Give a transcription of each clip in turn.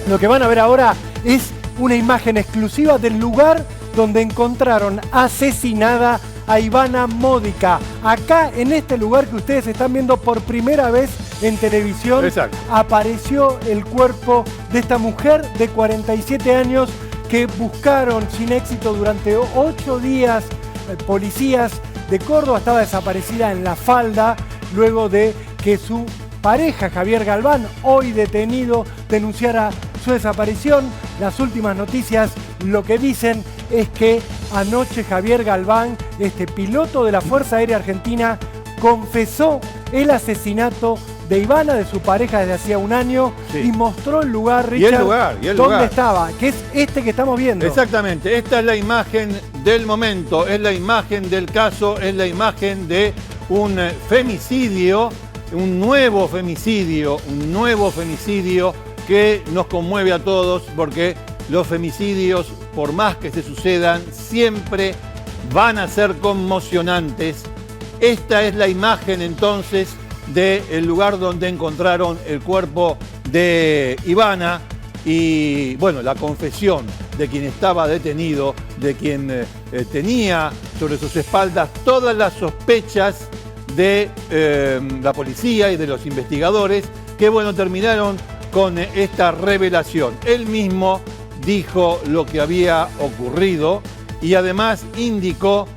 Lo que van a ver ahora es una imagen exclusiva del lugar donde encontraron asesinada a Ivana Modica. Acá, en este lugar que ustedes están viendo por primera vez en televisión, exacto, apareció el cuerpo de esta mujer de 47 años que buscaron sin éxito durante 8 días. Policías de Córdoba, estaba desaparecida en La Falda, luego de que su pareja, Javier Galván, hoy detenido, denunciara su desaparición. Las últimas noticias lo que dicen es que anoche Javier Galván, este piloto de la Fuerza Aérea Argentina, confesó el asesinato de Ivana, de su pareja desde hacía un año, sí, y mostró el lugar, Richard, donde estaba, que es este que estamos viendo. Exactamente, esta es la imagen del momento, es la imagen del caso, es la imagen de un femicidio, un nuevo femicidio que nos conmueve a todos, porque los femicidios, por más que se sucedan, siempre van a ser conmocionantes. Esta es la imagen entonces del lugar donde encontraron el cuerpo de Ivana y, bueno, la confesión de quien estaba detenido, de quien tenía sobre sus espaldas todas las sospechas de la policía y de los investigadores, que, bueno, terminaron con esta revelación. Él mismo dijo lo que había ocurrido y además indicó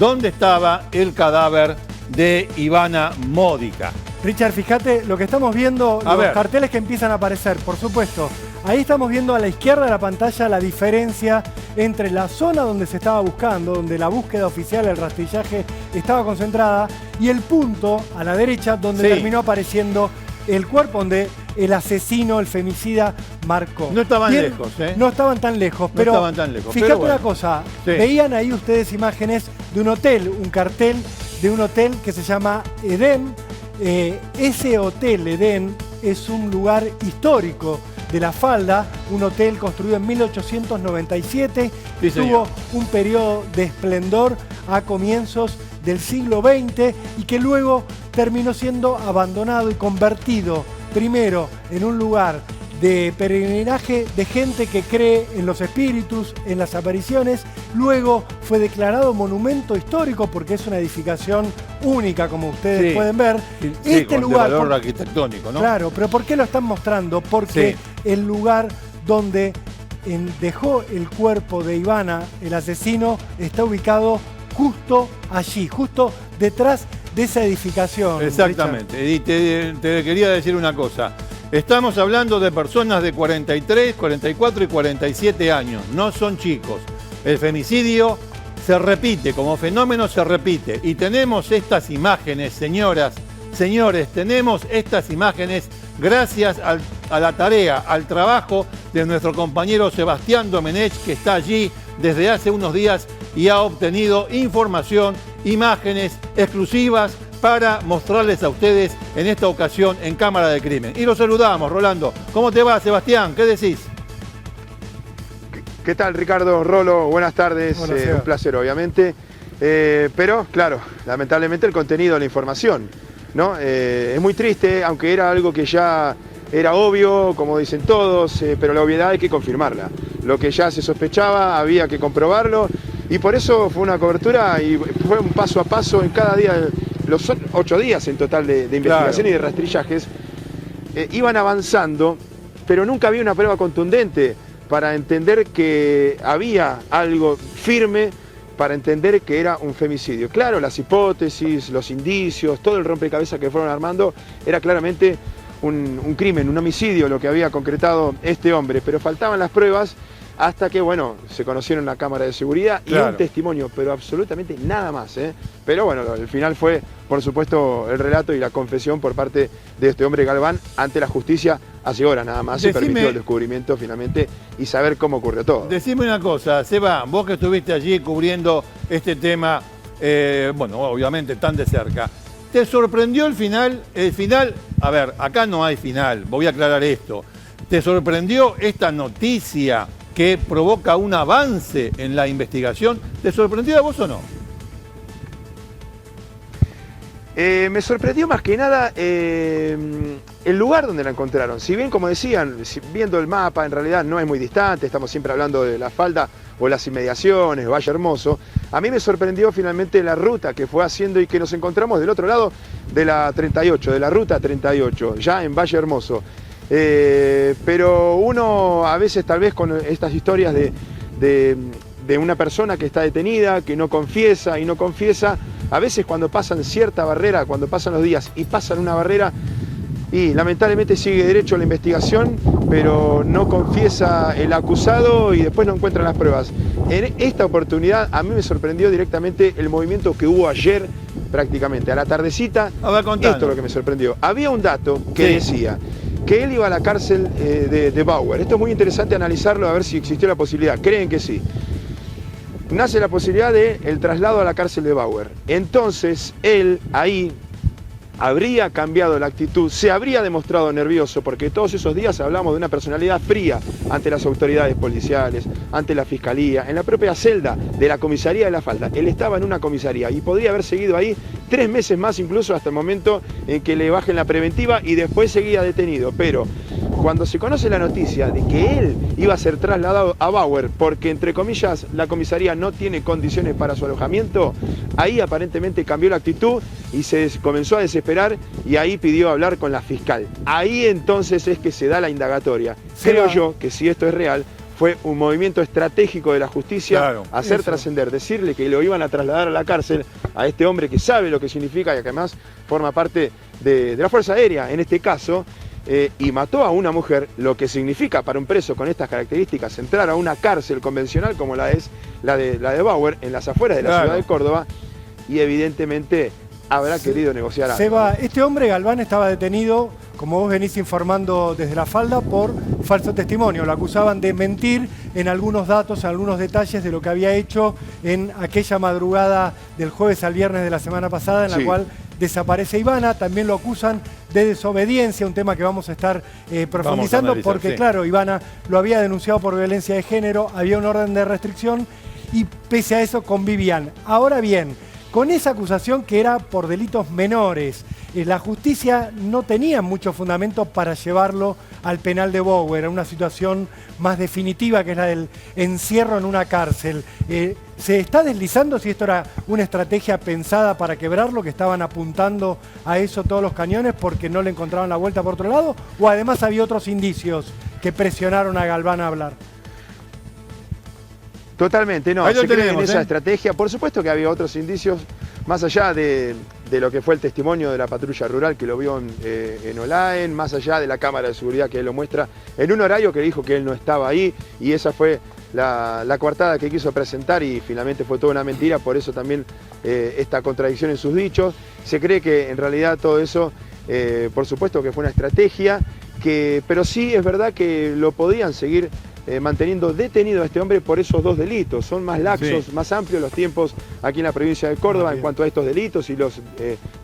dónde estaba el cadáver de Ivana Modica. Richard, fíjate lo que estamos viendo, los carteles que empiezan a aparecer, por supuesto. Ahí estamos viendo a la izquierda de la pantalla la diferencia entre la zona donde se estaba buscando, donde la búsqueda oficial, el rastrillaje estaba concentrada, y el punto a la derecha donde terminó apareciendo el cuerpo, donde el asesino, el femicida, marcó. No estaban lejos, ¿eh? No estaban tan lejos, pero no estaban tan lejos, fíjate pero bueno, una cosa, veían ahí ustedes imágenes de un hotel, un cartel de un hotel que se llama Edén. Ese hotel Edén es un lugar histórico de La Falda, un hotel construido en 1897, sí, tuvo un periodo de esplendor a comienzos del siglo XX y que luego terminó siendo abandonado y convertido primero en un lugar de peregrinaje de gente que cree en los espíritus, en las apariciones. Luego fue declarado monumento histórico porque es una edificación única, como ustedes pueden ver. Este con lugar, valor arquitectónico, ¿no? Claro, pero ¿por qué lo están mostrando? Porque el lugar donde dejó el cuerpo de Ivana, el asesino, está ubicado justo allí, justo detrás de esa edificación. Exactamente. Y te quería decir una cosa. Estamos hablando de personas de 43, 44 y 47 años. No son chicos. El femicidio se repite, como fenómeno se repite. Y tenemos estas imágenes, señoras, señores, tenemos estas imágenes gracias a la tarea, al trabajo de nuestro compañero Sebastián Domenech, que está allí desde hace unos días y ha obtenido información, imágenes exclusivas para mostrarles a ustedes en esta ocasión en Cámara de Crimen. Y lo saludamos, Rolando. ¿Cómo te va, Sebastián? ¿Qué decís? ¿Qué tal, Ricardo, Rolo? Buenas tardes. Un placer, obviamente. Pero, claro, lamentablemente el contenido de la información, ¿no? Es muy triste, aunque era algo que ya era obvio, como dicen todos, pero la obviedad hay que confirmarla. Lo que ya se sospechaba había que comprobarlo y por eso fue una cobertura y fue un paso a paso en cada día. Los 8 días en total de investigación y de rastrillajes iban avanzando, pero nunca había una prueba contundente para entender que había algo firme, para entender que era un femicidio. Claro, las hipótesis, los indicios, todo el rompecabezas que fueron armando era claramente un crimen, un homicidio lo que había concretado este hombre, pero faltaban las pruebas hasta que, bueno, se conocieron la cámara de seguridad y un testimonio, pero absolutamente nada más, ¿eh? Pero bueno, el final fue, por supuesto, el relato y la confesión por parte de este hombre Galván ante la justicia hace horas nada más. Se permitió el descubrimiento finalmente y saber cómo ocurrió todo. Decime una cosa, Seba, vos que estuviste allí cubriendo este tema, bueno, obviamente tan de cerca, ¿te sorprendió el final? El final, a ver, acá no hay final, voy a aclarar esto. ¿Te sorprendió esta noticia que provoca un avance en la investigación? ¿Te sorprendió a vos o no? Me sorprendió más que nada el lugar donde la encontraron. Si bien, como decían, viendo el mapa, en realidad no es muy distante, estamos siempre hablando de La Falda o las inmediaciones, Valle Hermoso, a mí me sorprendió finalmente la ruta que fue haciendo y que nos encontramos del otro lado de la 38, de la ruta 38, ya en Valle Hermoso. Pero uno a veces tal vez con estas historias de una persona que está detenida, que no confiesa y no confiesa, a veces cuando pasan cierta barrera, cuando pasan los días y pasan una barrera, y lamentablemente sigue derecho a la investigación, pero no confiesa el acusado y después no encuentran las pruebas. En esta oportunidad a mí me sorprendió directamente el movimiento que hubo ayer prácticamente, a la tardecita. Esto es lo que me sorprendió. Había un dato que decía que él iba a la cárcel de Bauer. Esto es muy interesante analizarlo, a ver si existió la posibilidad. Creen que sí. Nace la posibilidad del traslado a la cárcel de Bauer. Entonces él ahí habría cambiado la actitud, se habría demostrado nervioso, porque todos esos días hablamos de una personalidad fría ante las autoridades policiales, ante la fiscalía, en la propia celda de la comisaría de La Falda. Él estaba en una comisaría y podría haber seguido ahí 3 meses más, incluso hasta el momento en que le bajen la preventiva, y después seguía detenido. Pero cuando se conoce la noticia de que él iba a ser trasladado a Bauer porque, entre comillas, la comisaría no tiene condiciones para su alojamiento, ahí aparentemente cambió la actitud y se comenzó a desesperar, y ahí pidió hablar con la fiscal. Ahí entonces es que se da la indagatoria. Creo yo que si esto es real, fue un movimiento estratégico de la justicia, hacer trascender, decirle que lo iban a trasladar a la cárcel a este hombre que sabe lo que significa y que además forma parte de la Fuerza Aérea, en este caso, y mató a una mujer, lo que significa para un preso con estas características entrar a una cárcel convencional como la es la de Bauer, en las afueras de la ciudad de Córdoba, y evidentemente habrá querido negociar algo. Seba, este hombre, Galván, estaba detenido, como vos venís informando desde La Falda, por falso testimonio. Lo acusaban de mentir en algunos datos, en algunos detalles de lo que había hecho en aquella madrugada del jueves al viernes de la semana pasada, en la cual desaparece Ivana. También lo acusan de desobediencia, un tema que vamos a estar profundizando, porque claro, Ivana lo había denunciado por violencia de género, había un orden de restricción y pese a eso convivían. Ahora bien, con esa acusación que era por delitos menores, la justicia no tenía mucho fundamento para llevarlo al penal de Bauer, era una situación más definitiva, que es la del encierro en una cárcel. ¿Se está deslizando si esto era una estrategia pensada para quebrarlo, que estaban apuntando a eso todos los cañones porque no le encontraban la vuelta por otro lado? ¿O además había otros indicios que presionaron a Galván a hablar? Totalmente, no, se cree en esa estrategia. Por supuesto que había otros indicios, más allá de lo que fue el testimonio de la patrulla rural que lo vio en Olaen, más allá de la cámara de seguridad que él lo muestra en un horario que dijo que él no estaba ahí, y esa fue la coartada que quiso presentar y finalmente fue toda una mentira. Por eso también esta contradicción en sus dichos. Se cree que en realidad todo eso, por supuesto que fue una estrategia, pero sí es verdad que lo podían seguir manteniendo detenido a este hombre por esos 2 delitos. Son más laxos, más amplios los tiempos aquí en la provincia de Córdoba en cuanto a estos delitos y los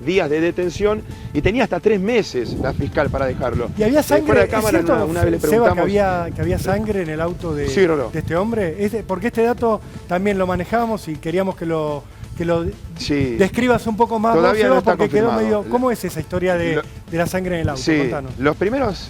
días de detención, y tenía hasta 3 meses la fiscal para dejarlo. ¿Y había sangre? Fuera de cámara, una vez le preguntamos, Seba, que había sangre en el auto de este hombre, porque este dato también lo manejábamos y queríamos que lo describas un poco más. Todavía vos, Seba, no está porque quedó confirmado. medio. ¿Cómo es esa historia de la sangre en el auto? Contanos. Los primeros.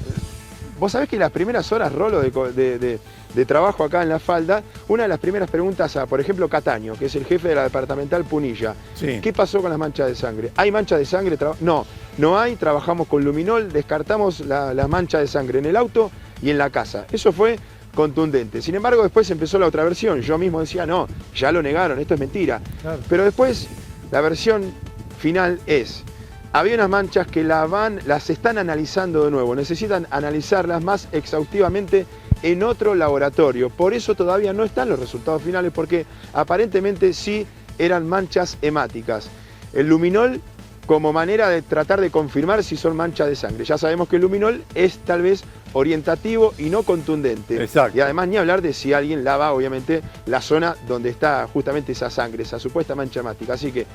Vos sabés que las primeras horas, Rolo, de trabajo acá en La Falda, una de las primeras preguntas a, por ejemplo, Cataño, que es el jefe de la departamental Punilla. ¿Qué pasó con las manchas de sangre? ¿Hay manchas de sangre? No hay. Trabajamos con luminol, descartamos las manchas de sangre en el auto y en la casa. Eso fue contundente. Sin embargo, después empezó la otra versión. Yo mismo decía, no, ya lo negaron, esto es mentira. Pero después, la versión final es: había unas manchas que las están analizando de nuevo, necesitan analizarlas más exhaustivamente en otro laboratorio. Por eso todavía no están los resultados finales, porque aparentemente sí eran manchas hemáticas. El luminol como manera de tratar de confirmar si son manchas de sangre. Ya sabemos que el luminol es tal vez orientativo y no contundente. Y además ni hablar de si alguien lava, obviamente, la zona donde está justamente esa sangre, esa supuesta mancha hemática. Así que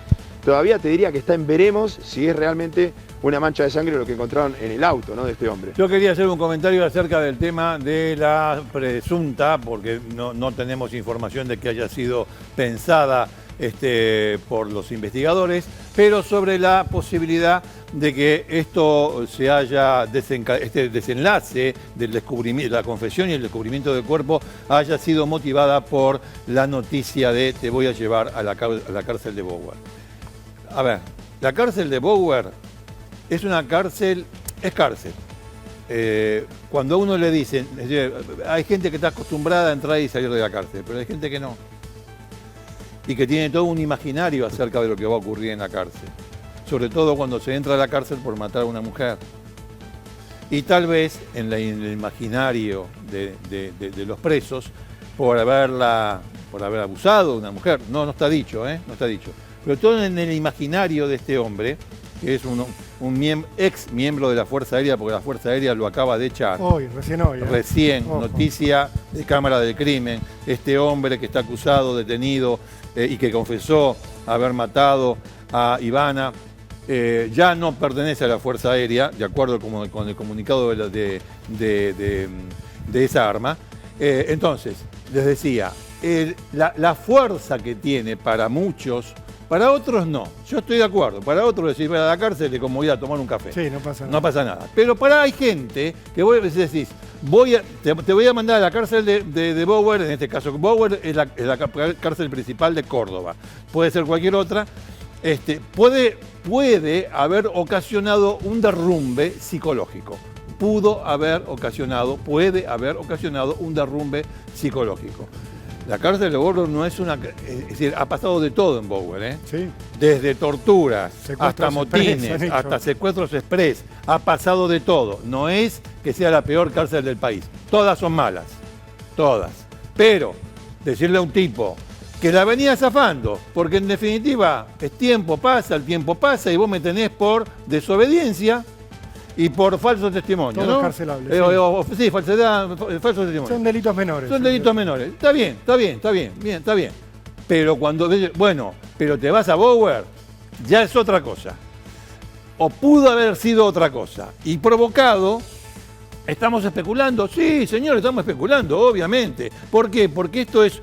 todavía te diría que está en veremos si es realmente una mancha de sangre lo que encontraron en el auto, ¿no?, de este hombre. Yo quería hacer un comentario acerca del tema de la presunta, porque no tenemos información de que haya sido pensada por los investigadores, pero sobre la posibilidad de que esto se haya este desenlace del descubrimiento, la confesión y el descubrimiento del cuerpo haya sido motivada por la noticia de te voy a llevar a la cárcel de Bower. A ver, la cárcel de Bower es una cárcel, es cárcel. Cuando a uno le dicen, hay gente que está acostumbrada a entrar y salir de la cárcel, pero hay gente que no. Y que tiene todo un imaginario acerca de lo que va a ocurrir en la cárcel. Sobre todo cuando se entra a la cárcel por matar a una mujer. Y tal vez en el imaginario de los presos, por haber abusado de una mujer. No está dicho, no está dicho. Pero todo en el imaginario de este hombre, que es un ex miembro de la Fuerza Aérea, porque la Fuerza Aérea lo acaba de echar. Recién hoy. Recién, noticia de Cámara del Crimen. Este hombre que está acusado, detenido y que confesó haber matado a Ivana, ya no pertenece a la Fuerza Aérea, de acuerdo con el comunicado de esa arma. Entonces, les decía, la fuerza que tiene para muchos, para otros no. Yo estoy de acuerdo. Para otros decir, para la cárcel es como ir a tomar un café. Sí, no pasa nada. No pasa nada. Pero hay gente que vos decís, te voy a mandar a la cárcel de Bower, en este caso Bower es la cárcel principal de Córdoba. Puede ser cualquier otra. Puede haber ocasionado un derrumbe psicológico. Puede haber ocasionado un derrumbe psicológico. La cárcel de Bower no es una... Es decir, ha pasado de todo en Bower, Sí. Desde torturas, hasta motines, express, hasta secuestros express. Ha pasado de todo. No es que sea la peor cárcel del país. Todas son malas. Todas. Pero decirle a un tipo que la venía zafando, porque en definitiva el tiempo pasa y vos me tenés por desobediencia y por falso testimonio, todo ¿no? Carcelable, sí, falsedad, falso testimonio. Son delitos menores. Son delitos menores. Está bien. Pero pero te vas a Bower, ya es otra cosa. O pudo haber sido otra cosa. Y provocado, ¿estamos especulando? Sí, señor, estamos especulando, obviamente. ¿Por qué? Porque esto es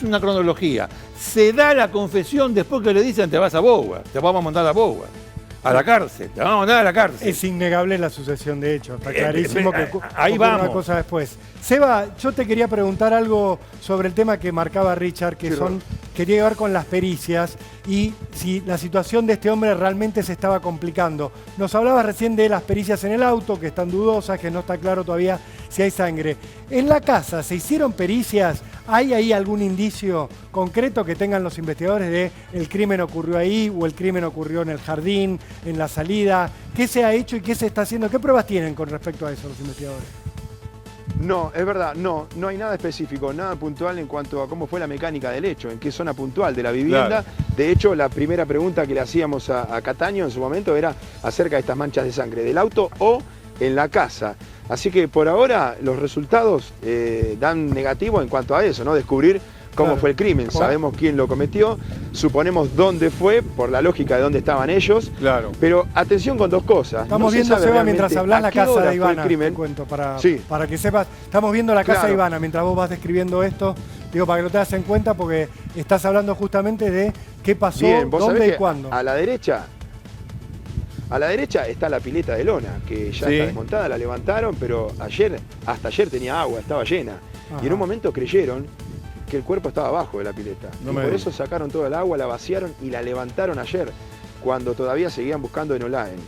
una cronología. Se da la confesión después que le dicen te vas a Bower, te vamos a mandar a Bower. A la cárcel, te vamos a mandar a la cárcel. Es innegable la sucesión de hechos. Está clarísimo que ahí vamos. Una cosa después. Seba, yo te quería preguntar algo sobre el tema que marcaba Richard, que quería ver con las pericias y si la situación de este hombre realmente se estaba complicando. Nos hablabas recién de las pericias en el auto, que están dudosas, que no está claro todavía si hay sangre. En la casa, ¿se hicieron pericias? ¿Hay ahí algún indicio concreto que tengan los investigadores de el crimen ocurrió ahí o el crimen ocurrió en el jardín, en la salida? ¿Qué se ha hecho y qué se está haciendo? ¿Qué pruebas tienen con respecto a eso los investigadores? No, es verdad, no hay nada específico, nada puntual en cuanto a cómo fue la mecánica del hecho, en qué zona puntual de la vivienda. Claro. De hecho, la primera pregunta que le hacíamos a Cataño en su momento era acerca de estas manchas de sangre, del auto o en la casa. Así que por ahora los resultados dan negativo en cuanto a eso, ¿no? Descubrir cómo fue el crimen, sabemos quién lo cometió, suponemos dónde fue, por la lógica de dónde estaban ellos. Claro. Pero atención con dos cosas. Estamos viendo, Seba, mientras hablas la casa de Ivana, te cuento, para que sepas. Estamos viendo la casa de Ivana mientras vos vas describiendo esto, digo, para que lo tengas en cuenta, porque estás hablando justamente de qué pasó, dónde y cuándo. A la derecha está la pileta de lona, que ya está desmontada, la levantaron, pero hasta ayer tenía agua, estaba llena. Ajá. Y en un momento creyeron que el cuerpo estaba abajo de la pileta. Y por eso sacaron toda el agua, la vaciaron y la levantaron ayer, cuando todavía seguían buscando en Olaen.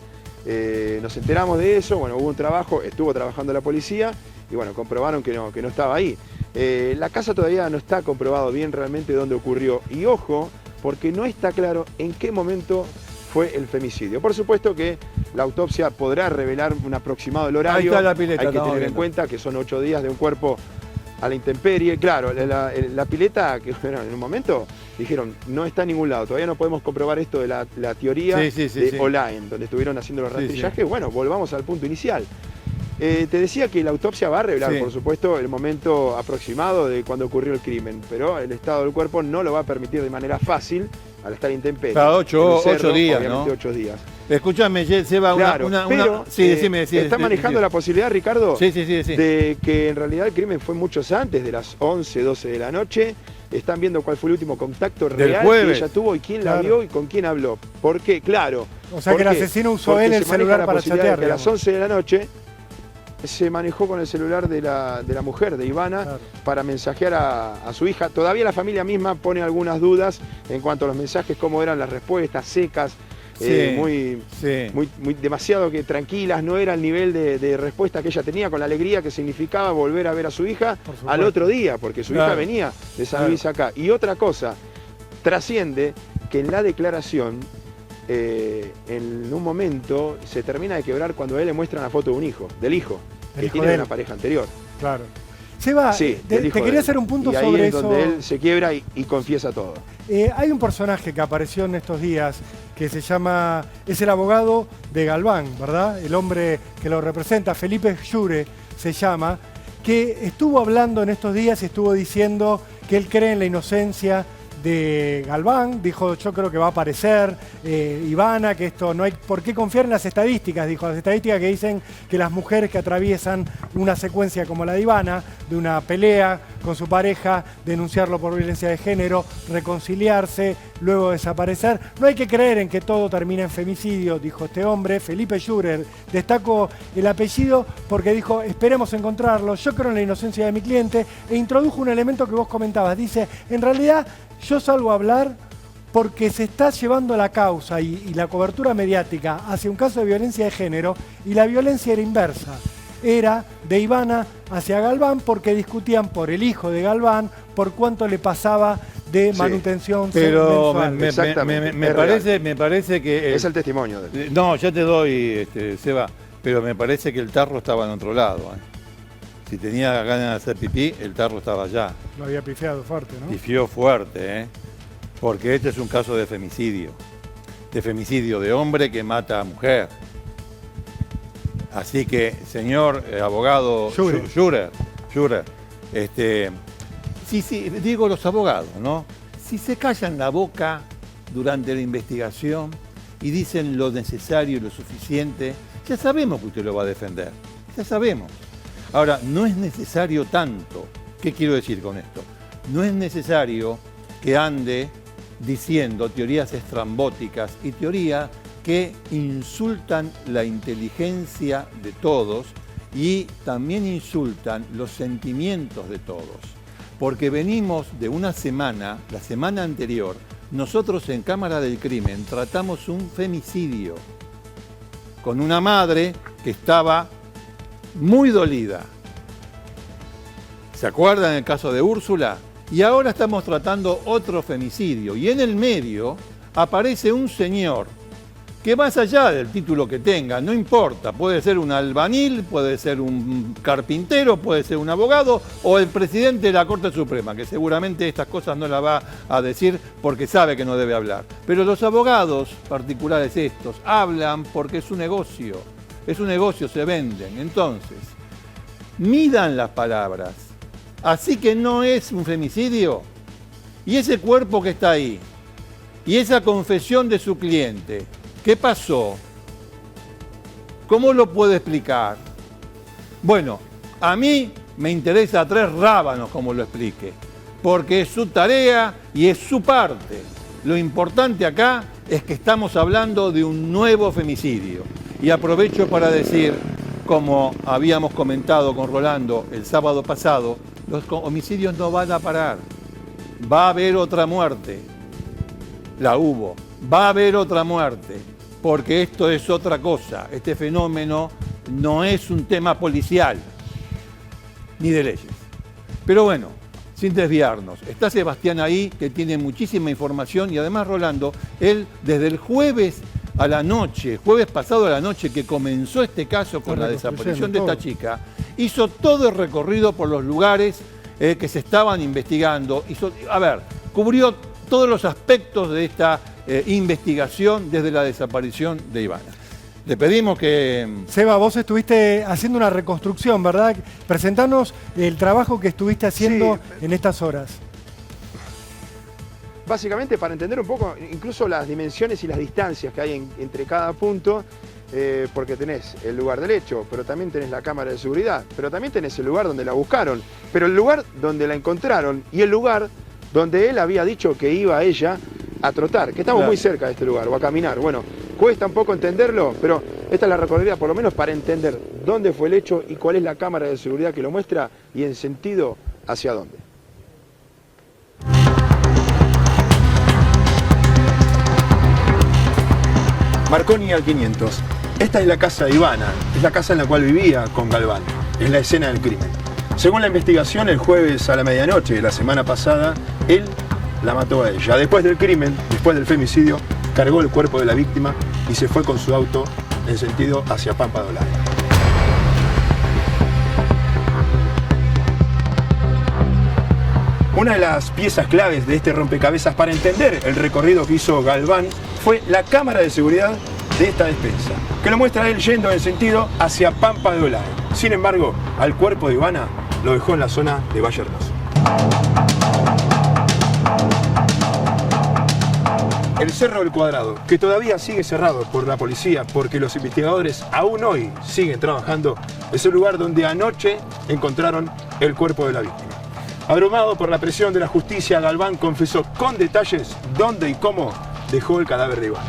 Nos enteramos de eso, hubo un trabajo, estuvo trabajando la policía y comprobaron que no estaba ahí. La casa todavía no está comprobado bien realmente dónde ocurrió. Y ojo, porque no está claro en qué momento fue el femicidio. Por supuesto que la autopsia podrá revelar un aproximado del horario. Ahí está la pileta, hay que tener en cuenta que son 8 días de un cuerpo a la intemperie. Claro, la pileta, que en un momento dijeron, no está en ningún lado, todavía no podemos comprobar esto de la teoría de Olaen, donde estuvieron haciendo los rastrillajes. Bueno, volvamos al punto inicial. Te decía que la autopsia va a revelar, Sí. por supuesto, el momento aproximado de cuando ocurrió el crimen, pero el estado del cuerpo no lo va a permitir de manera fácil al estar intemperie. Cada ocho En el cerro, días, obviamente, ¿no? 8 días. Escúchame, Seba, Claro, pero Sí, decime. está manejando la posibilidad, Ricardo, Sí. de que en realidad el crimen fue muchos antes de las 11, 12 de la noche. Están viendo cuál fue el último contacto Del real que jueves. ella tuvo y quién la Claro. vio y con quién habló. ¿Por qué? Claro. O sea que el ¿por qué? asesino usó Porque él el se maneja celular la para posibilidad chatear, de que a las digamos. 11 de la noche se manejó con el celular de la mujer, de Ivana, Claro. para mensajear a su hija. Todavía la familia misma pone algunas dudas en cuanto a los mensajes, cómo eran las respuestas, secas, Sí, muy demasiado que tranquilas, no era el nivel de respuesta que ella tenía, con la alegría que significaba volver a ver a su hija Por supuesto. al otro día, porque su hija Claro. venía de San Claro. Luis acá. Y otra cosa, trasciende que en la declaración, en un momento, se termina de quebrar cuando a él le muestra una foto de un hijo, del hijo, Del que hijo tiene de de él. una pareja anterior. Claro. Seba, Sí, te del hijo de quería él. hacer un punto y ahí sobre es eso. donde él se quiebra y confiesa todo. Hay un personaje que apareció en estos días que se llama, es el abogado de Galván, ¿verdad? El hombre que lo representa, Felipe Jure se llama, que estuvo hablando en estos días y estuvo diciendo que él cree en la inocencia de Galván. Dijo, yo creo que va a aparecer Ivana, que esto no hay por qué confiar en las estadísticas. Dijo, las estadísticas que dicen que las mujeres que atraviesan una secuencia como la de Ivana, de una pelea con su pareja, denunciarlo por violencia de género, reconciliarse, luego desaparecer, no hay que creer en que todo termina en femicidio, dijo este hombre, Felipe Jurer. Destaco el apellido porque dijo, esperemos encontrarlo, yo creo en la inocencia de mi cliente, e introdujo un elemento que vos comentabas. Dice, en realidad yo salgo a hablar porque se está llevando la causa y la cobertura mediática hacia un caso de violencia de género, y la violencia era inversa. Era de Ivana hacia Galván porque discutían por el hijo de Galván, por cuánto le pasaba de Sí, manutención Pero mensual. Exactamente, me parece que... Es el testimonio de él. No, ya te doy, Seba, pero me parece que el tarro estaba en otro lado. Si tenía ganas de hacer pipí, el tarro estaba allá. Lo había pifiado fuerte, ¿no? Pifió fuerte, porque este es un caso de femicidio de hombre que mata a mujer. Así que, señor abogado Jurer, sí, digo los abogados, ¿no? Si se callan la boca durante la investigación y dicen lo necesario y lo suficiente, ya sabemos que usted lo va a defender, ya sabemos. Ahora, no es necesario tanto. ¿Qué quiero decir con esto? No es necesario que ande diciendo teorías estrambóticas y teorías que insultan la inteligencia de todos y también insultan los sentimientos de todos. Porque venimos de una semana, la semana anterior, nosotros en Cámara del Crimen tratamos un femicidio con una madre que estaba muy dolida. ¿Se acuerdan el caso de Úrsula? Y ahora estamos tratando otro femicidio. Y en el medio aparece un señor que, más allá del título que tenga, no importa, puede ser un albañil, puede ser un carpintero, puede ser un abogado o el presidente de la Corte Suprema, que seguramente estas cosas no las va a decir porque sabe que no debe hablar. Pero los abogados particulares estos hablan porque es un negocio, se venden. Entonces, midan las palabras. Así que no es un femicidio. Y ese cuerpo que está ahí, y esa confesión de su cliente, ¿qué pasó? ¿Cómo lo puede explicar? Bueno, a mí me interesa a 3 rábanos cómo lo explique, porque es su tarea y es su parte. Lo importante acá es que estamos hablando de un nuevo femicidio. Y aprovecho para decir, como habíamos comentado con Rolando el sábado pasado, los homicidios no van a parar. Va a haber otra muerte. La hubo. Va a haber otra muerte. Porque esto es otra cosa. Este fenómeno no es un tema policial ni de leyes. Pero bueno, sin desviarnos, está Sebastián ahí, que tiene muchísima información, y además Rolando, él desde el jueves a la noche, jueves pasado a la noche que comenzó este caso con la desaparición de esta chica, hizo todo el recorrido por los lugares que se estaban investigando. Cubrió todos los aspectos de esta investigación desde la desaparición de Ivana. Le pedimos que... Seba, vos estuviste haciendo una reconstrucción, ¿verdad? Presentanos el trabajo que estuviste haciendo en estas horas. Básicamente para entender un poco incluso las dimensiones y las distancias que hay entre cada punto, porque tenés el lugar del hecho, pero también tenés la cámara de seguridad, pero también tenés el lugar donde la buscaron, pero el lugar donde la encontraron y el lugar donde él había dicho que iba ella a trotar, que estamos muy cerca de este lugar, o a caminar. Bueno, cuesta un poco entenderlo, pero esta es la recorrida por lo menos para entender dónde fue el hecho y cuál es la cámara de seguridad que lo muestra y en sentido hacia dónde. Marconi al 500. Esta es la casa de Ivana, es la casa en la cual vivía con Galván, es la escena del crimen. Según la investigación, el jueves a la medianoche de la semana pasada, él la mató a ella. Después del crimen, después del femicidio, cargó el cuerpo de la víctima y se fue con su auto en sentido hacia Pampa de Olaya. Una de las piezas claves de este rompecabezas para entender el recorrido que hizo Galván fue la cámara de seguridad de esta despensa, que lo muestra él yendo en sentido hacia Pampa de Olaya. Sin embargo, al cuerpo de Ivana lo dejó en la zona de Valle Hermoso. El Cerro del Cuadrado, que todavía sigue cerrado por la policía porque los investigadores aún hoy siguen trabajando, es el lugar donde anoche encontraron el cuerpo de la víctima. Abrumado por la presión de la justicia, Galván confesó con detalles dónde y cómo dejó el cadáver de Iván.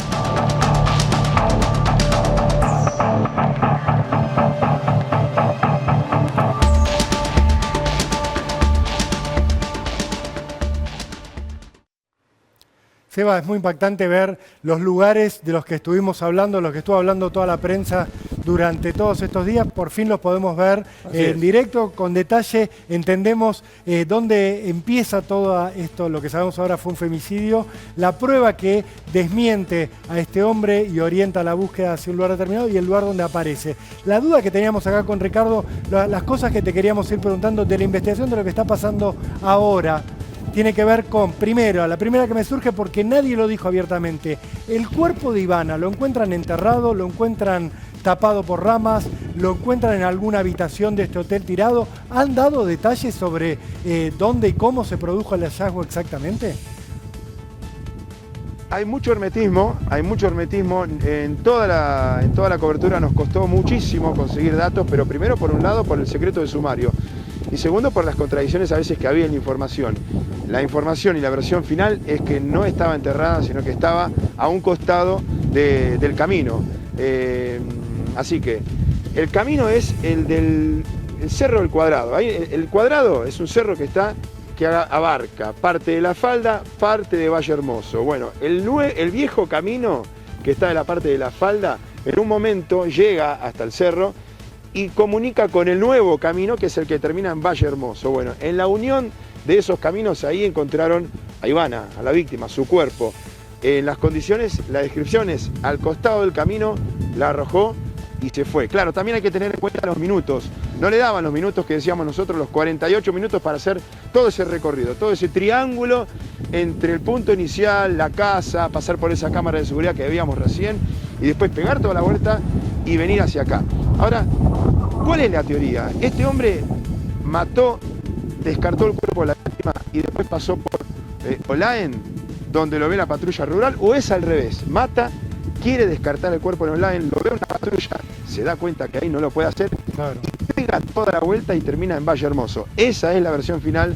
Seba, es muy impactante ver los lugares de los que estuvimos hablando, los que estuvo hablando toda la prensa durante todos estos días. Por fin los podemos ver en directo, con detalle. Entendemos dónde empieza todo esto. Lo que sabemos ahora fue un femicidio. La prueba que desmiente a este hombre y orienta la búsqueda hacia un lugar determinado y el lugar donde aparece. La duda que teníamos acá con Ricardo, las cosas que te queríamos ir preguntando de la investigación de lo que está pasando ahora, tiene que ver con, primero, la primera que me surge porque nadie lo dijo abiertamente, el cuerpo de Ivana, ¿lo encuentran enterrado, lo encuentran tapado por ramas, lo encuentran en alguna habitación de este hotel tirado? ¿Han dado detalles sobre dónde y cómo se produjo el hallazgo exactamente? Hay mucho hermetismo en toda la cobertura. Nos costó muchísimo conseguir datos, pero primero, por un lado, por el secreto de sumario y segundo, por las contradicciones a veces que había en la información. La información y la versión final es que no estaba enterrada, sino que estaba a un costado del camino. Así que el camino es el Cerro del Cuadrado. Ahí, el Cuadrado es un cerro que abarca parte de la falda, parte de Valle Hermoso. Bueno, el viejo camino que está de la parte de la falda, en un momento llega hasta el cerro y comunica con el nuevo camino, que es el que termina en Valle Hermoso. Bueno, en la unión de esos caminos ahí encontraron a Ivana, a la víctima, su cuerpo. En las condiciones, la descripción es al costado del camino, la arrojó y se fue. Claro, también hay que tener en cuenta los minutos. No le daban los minutos que decíamos nosotros, los 48 minutos para hacer todo ese recorrido, todo ese triángulo entre el punto inicial, la casa, pasar por esa cámara de seguridad que veíamos recién y después pegar toda la vuelta y venir hacia acá. Ahora, ¿cuál es la teoría? Este hombre mató, descartó el cuerpo de la víctima y después pasó por Olaen, donde lo ve la patrulla rural, o es al revés, mata, quiere descartar el cuerpo en Olaen, lo ve una patrulla, se da cuenta que ahí no lo puede hacer, claro, y pega toda la vuelta y termina en Valle Hermoso. Esa es la versión final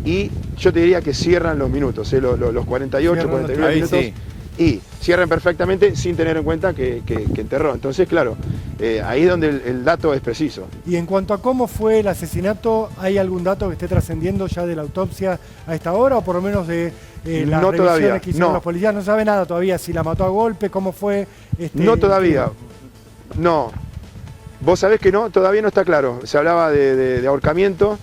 y yo te diría que cierran los minutos, los 48, 49 minutos. Sí. Y cierran perfectamente sin tener en cuenta que enterró. Entonces, claro, ahí es donde el dato es preciso. Y en cuanto a cómo fue el asesinato, ¿hay algún dato que esté trascendiendo ya de la autopsia a esta hora? O por lo menos de las revisiones que hicieron los policías. No sabe nada todavía, si la mató a golpe, cómo fue. No todavía, no. Vos sabés que no, todavía no está claro. Se hablaba de ahorcamiento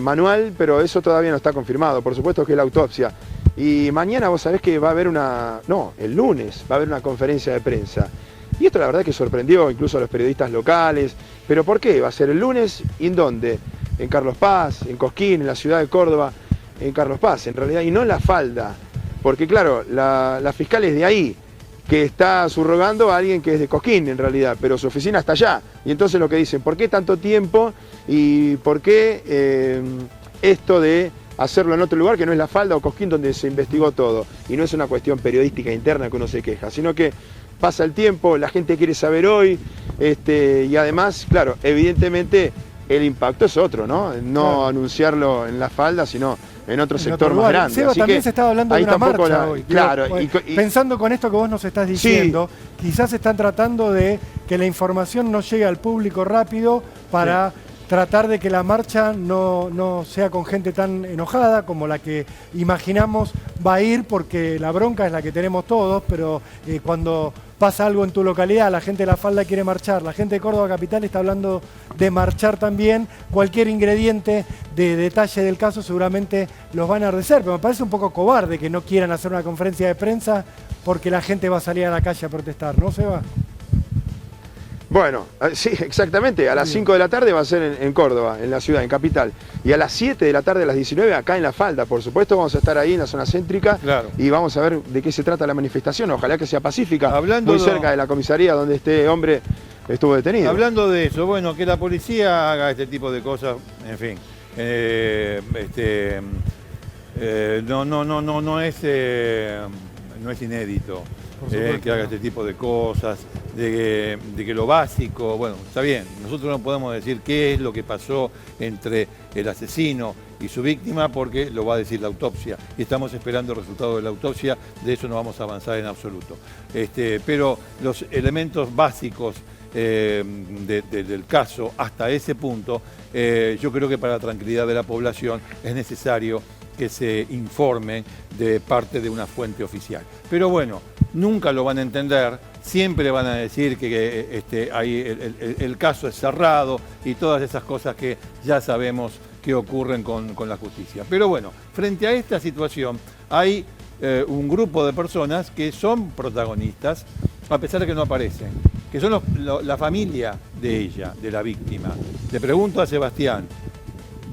manual, pero eso todavía no está confirmado. Por supuesto que es la autopsia. Y mañana vos sabés que va a haber el lunes va a haber una conferencia de prensa. Y esto la verdad que sorprendió incluso a los periodistas locales. ¿Pero por qué? Va a ser el lunes, ¿y en dónde? En Carlos Paz, en Cosquín, en la ciudad de Córdoba, en Carlos Paz en realidad, y no en La Falda. Porque claro, la fiscal es de ahí. que está subrogando a alguien que es de Cosquín en realidad, pero su oficina está allá. Y entonces lo que dicen, ¿por qué tanto tiempo y por qué esto de hacerlo en otro lugar que no es La Falda o Cosquín donde se investigó todo? Y no es una cuestión periodística interna que uno se queja, sino que pasa el tiempo, la gente quiere saber hoy, y además, claro, evidentemente el impacto es otro, ¿no? No claro. Anunciarlo en La Falda, sino en otro sector más grande. Seba, así también que se estaba hablando de una marcha hoy. Claro. Pensando con esto que vos nos estás diciendo, sí, quizás están tratando de que la información no llegue al público rápido para tratar de que la marcha no sea con gente tan enojada como la que imaginamos va a ir, porque la bronca es la que tenemos todos, pero cuando pasa algo en tu localidad, la gente de La Falda quiere marchar, la gente de Córdoba Capital está hablando de marchar también, cualquier ingrediente de detalle del caso seguramente los van a enardecer, pero me parece un poco cobarde que no quieran hacer una conferencia de prensa porque la gente va a salir a la calle a protestar, ¿no, Seba? Bueno, sí, exactamente. A las 5 de la tarde va a ser en Córdoba, en la ciudad, en Capital. Y a las 7 de la tarde, a las 19, acá en La Falda. Por supuesto, vamos a estar ahí en la zona céntrica, claro, y vamos a ver de qué se trata la manifestación. Ojalá que sea pacífica, muy cerca de la comisaría donde este hombre estuvo detenido. Hablando de eso, bueno, que la policía haga este tipo de cosas, en fin, no es inédito. Que haga este tipo de cosas, de que lo básico, bueno, está bien, nosotros no podemos decir qué es lo que pasó entre el asesino y su víctima porque lo va a decir la autopsia y estamos esperando el resultado de la autopsia, de eso no vamos a avanzar en absoluto. Pero los elementos básicos del caso hasta ese punto, yo creo que para la tranquilidad de la población es necesario que se informen de parte de una fuente oficial. Pero bueno, nunca lo van a entender, siempre van a decir que el caso es cerrado y todas esas cosas que ya sabemos que ocurren con la justicia. Pero bueno, frente a esta situación hay un grupo de personas que son protagonistas, a pesar de que no aparecen, que son la familia de ella, de la víctima. Le pregunto a Sebastián,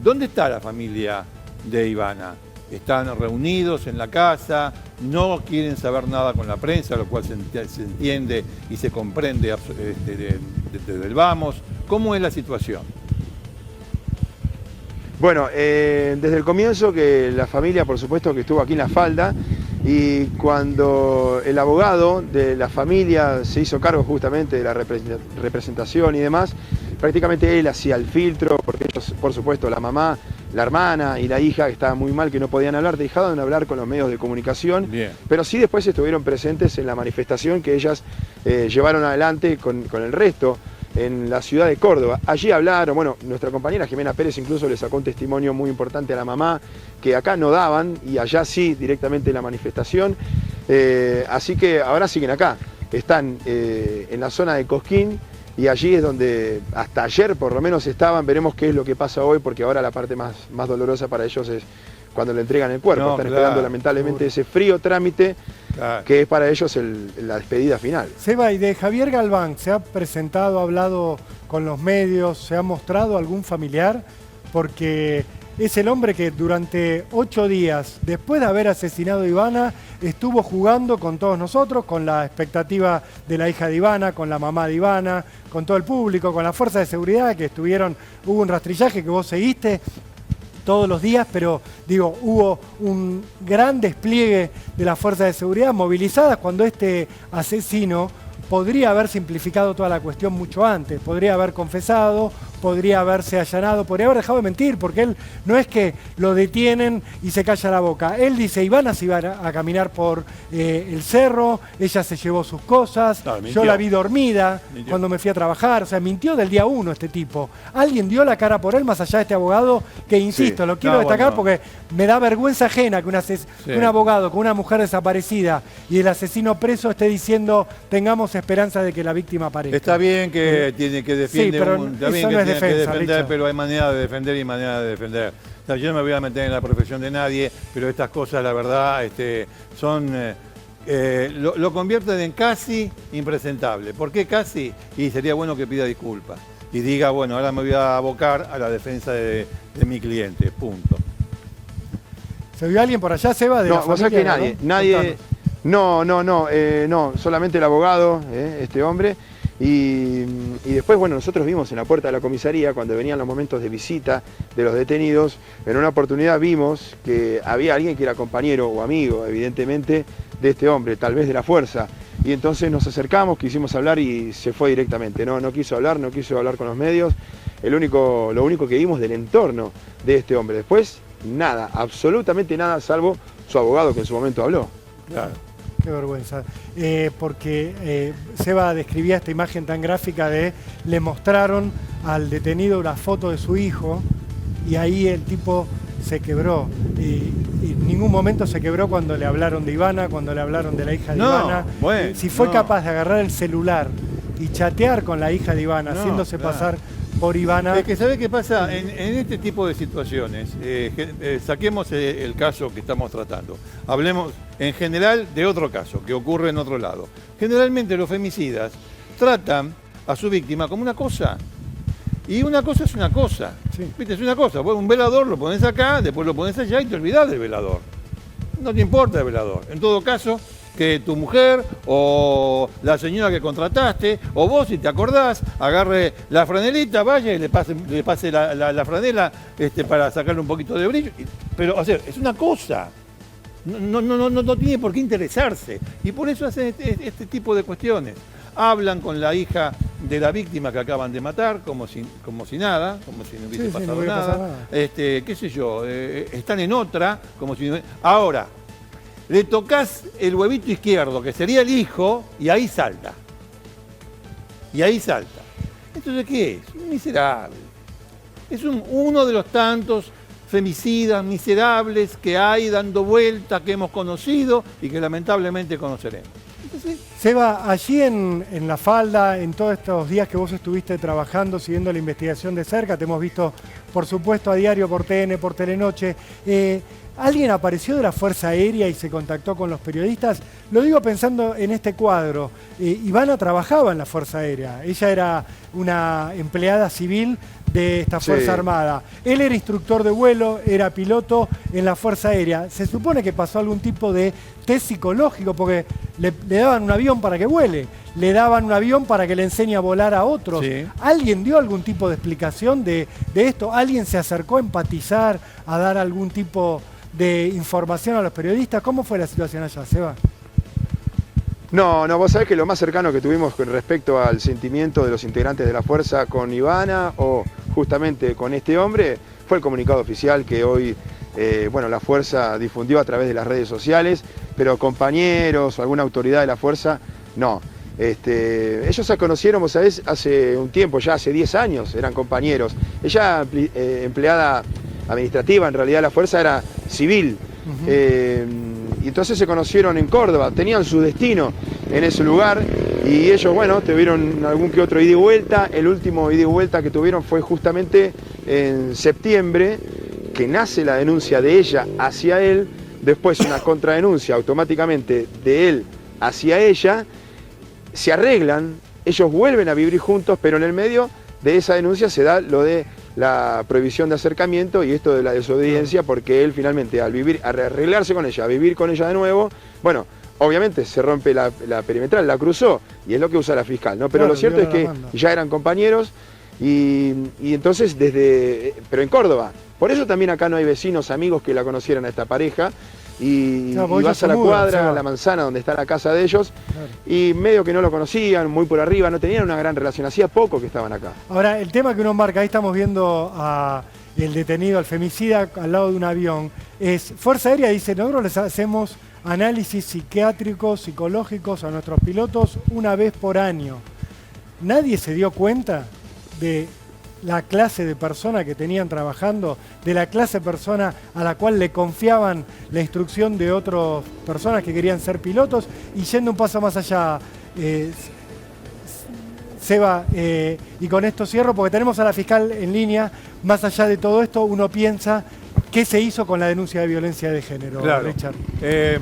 ¿dónde está la familia de Ivana? Están reunidos en la casa, no quieren saber nada con la prensa, lo cual se entiende y se comprende desde el vamos. ¿Cómo es la situación? Bueno, desde el comienzo que la familia, por supuesto, que estuvo aquí en La Falda, y cuando el abogado de la familia se hizo cargo justamente de la representación y demás, prácticamente él hacía el filtro, porque ellos, por supuesto, la mamá, la hermana y la hija, que estaban muy mal, que no podían hablar, dejaron de hablar con los medios de comunicación. Bien. Pero sí después estuvieron presentes en la manifestación que ellas llevaron adelante con el resto en la ciudad de Córdoba. Allí hablaron, bueno, nuestra compañera Jimena Pérez incluso le sacó un testimonio muy importante a la mamá, que acá no daban, y allá sí, directamente en la manifestación. Así que ahora siguen acá, están en la zona de Cosquín, y allí es donde hasta ayer por lo menos estaban. Veremos qué es lo que pasa hoy, porque ahora la parte más dolorosa para ellos es cuando le entregan el cuerpo. Están esperando lamentablemente ese frío trámite, que es para ellos la despedida final. Seba, y de Javier Galván, ¿se ha presentado, ha hablado con los medios, se ha mostrado algún familiar? Porque es el hombre que durante 8 días, después de haber asesinado a Ivana, estuvo jugando con todos nosotros, con la expectativa de la hija de Ivana, con la mamá de Ivana, con todo el público, con la fuerza de seguridad que estuvieron. Hubo un rastrillaje que vos seguiste todos los días, pero digo, hubo un gran despliegue de las fuerzas de seguridad movilizadas cuando este asesino podría haber simplificado toda la cuestión mucho antes, podría haber confesado, podría haberse allanado, podría haber dejado de mentir, porque él no es que lo detienen y se calla la boca. Él dice, Ivana se iba a caminar por el cerro, ella se llevó sus cosas, yo la vi dormida cuando me fui a trabajar, o sea, mintió del día 1 este tipo. Alguien dio la cara por él, más allá de este abogado, que insisto, lo quiero destacar porque me da vergüenza ajena que un abogado con una mujer desaparecida y el asesino preso esté diciendo, tengamos esperanza de que la víctima aparezca. Está bien que tiene que defender, defensa, pero hay manera de defender y manera de defender. O sea, yo no me voy a meter en la profesión de nadie, pero estas cosas, la verdad, lo convierten en casi impresentable. ¿Por qué casi? Y sería bueno que pida disculpas y diga, bueno, ahora me voy a abocar a la defensa de mi cliente, punto. ¿Se vio alguien por allá, Seba? No, vos sabés que nadie, No, solamente el abogado, este hombre. Y después, bueno, nosotros vimos en la puerta de la comisaría, cuando venían los momentos de visita de los detenidos, en una oportunidad vimos que había alguien que era compañero o amigo, evidentemente, de este hombre, tal vez de la fuerza. Y entonces nos acercamos, quisimos hablar y se fue directamente. No quiso hablar con los medios. Lo único que vimos del entorno de este hombre. Después, nada, absolutamente nada, salvo su abogado que en su momento habló. Claro. Qué vergüenza, porque Seba describía esta imagen tan gráfica de le mostraron al detenido una foto de su hijo y ahí el tipo se quebró. Y en ningún momento se quebró cuando le hablaron de Ivana, cuando le hablaron de la hija de Ivana. Bueno, si fue capaz de agarrar el celular y chatear con la hija de Ivana, haciéndose pasar por Ivana. Es que ¿sabe qué pasa? En este tipo de situaciones, saquemos el caso que estamos tratando. Hablemos en general de otro caso que ocurre en otro lado. Generalmente los femicidas tratan a su víctima como una cosa. Y una cosa es una cosa. Sí. ¿Viste? Es una cosa. Vos un velador lo pones acá, después lo pones allá y te olvidás del velador. No te importa el velador. En todo caso, que tu mujer o la señora que contrataste o vos, si te acordás, agarre la franelita, vaya y le pase la franela para sacarle un poquito de brillo. Pero, o sea, es una cosa. No tiene por qué interesarse. Y por eso hacen este tipo de cuestiones. Hablan con la hija de la víctima que acaban de matar, como si nada, como si no hubiese pasado nada. Qué sé yo, están en otra, como si no... Ahora, le tocas el huevito izquierdo, que sería el hijo, y ahí salta. Entonces, ¿qué es? Un miserable. Es uno de los tantos femicidas miserables que hay dando vueltas, que hemos conocido y que lamentablemente conoceremos. Entonces, Seba, allí en La Falda, en todos estos días que vos estuviste trabajando, siguiendo la investigación de cerca, te hemos visto, por supuesto, a diario por TN, por Telenoche. ¿Alguien apareció de la Fuerza Aérea y se contactó con los periodistas? Lo digo pensando en este cuadro. Ivana trabajaba en la Fuerza Aérea. Ella era una empleada civil de esta Fuerza Armada. Él era instructor de vuelo, era piloto en la Fuerza Aérea. Se supone que pasó algún tipo de test psicológico porque le daban un avión para que vuele, le daban un avión para que le enseñe a volar a otros. Sí. ¿Alguien dio algún tipo de explicación de esto? ¿Alguien se acercó a empatizar, a dar algún tipo de información a los periodistas? ¿Cómo fue la situación allá, Seba? No, vos sabés que lo más cercano que tuvimos con respecto al sentimiento de los integrantes de la Fuerza con Ivana o justamente con este hombre fue el comunicado oficial que hoy la Fuerza difundió a través de las redes sociales, pero compañeros o alguna autoridad de la Fuerza, no. Ellos se conocieron, vos sabés, hace un tiempo, ya hace 10 años eran compañeros. Ella, empleada administrativa, en realidad la Fuerza era civil. Y entonces se conocieron en Córdoba, tenían su destino en ese lugar y ellos, bueno, tuvieron algún que otro ida y vuelta. El último ida y vuelta que tuvieron fue justamente en septiembre, que nace la denuncia de ella hacia él, después una contradenuncia automáticamente de él hacia ella, se arreglan, ellos vuelven a vivir juntos, pero en el medio de esa denuncia se da lo de la prohibición de acercamiento y esto de la desobediencia, porque él finalmente al arreglarse con ella, a vivir con ella de nuevo, bueno, obviamente se rompe la perimetral, la cruzó, y es lo que usa la fiscal, ¿no? Pero claro, lo cierto es que ya eran compañeros y entonces pero en Córdoba. Por eso también acá no hay vecinos, amigos que la conocieran a esta pareja. Y vas a la cuadra, a la manzana donde está la casa de ellos, y medio que no lo conocían, muy por arriba, no tenían una gran relación, hacía poco que estaban acá. Ahora, el tema que uno marca, ahí estamos viendo a el detenido, al femicida, al lado de un avión, es Fuerza Aérea dice, nosotros les hacemos análisis psiquiátricos, psicológicos a nuestros pilotos una vez por año. Nadie se dio cuenta de la clase de persona que tenían trabajando, de la clase de persona a la cual le confiaban la instrucción de otras personas que querían ser pilotos. Y yendo un paso más allá, Seba, y con esto cierro porque tenemos a la fiscal en línea. Más allá de todo esto, uno piensa qué se hizo con la denuncia de violencia de género, claro. Richard.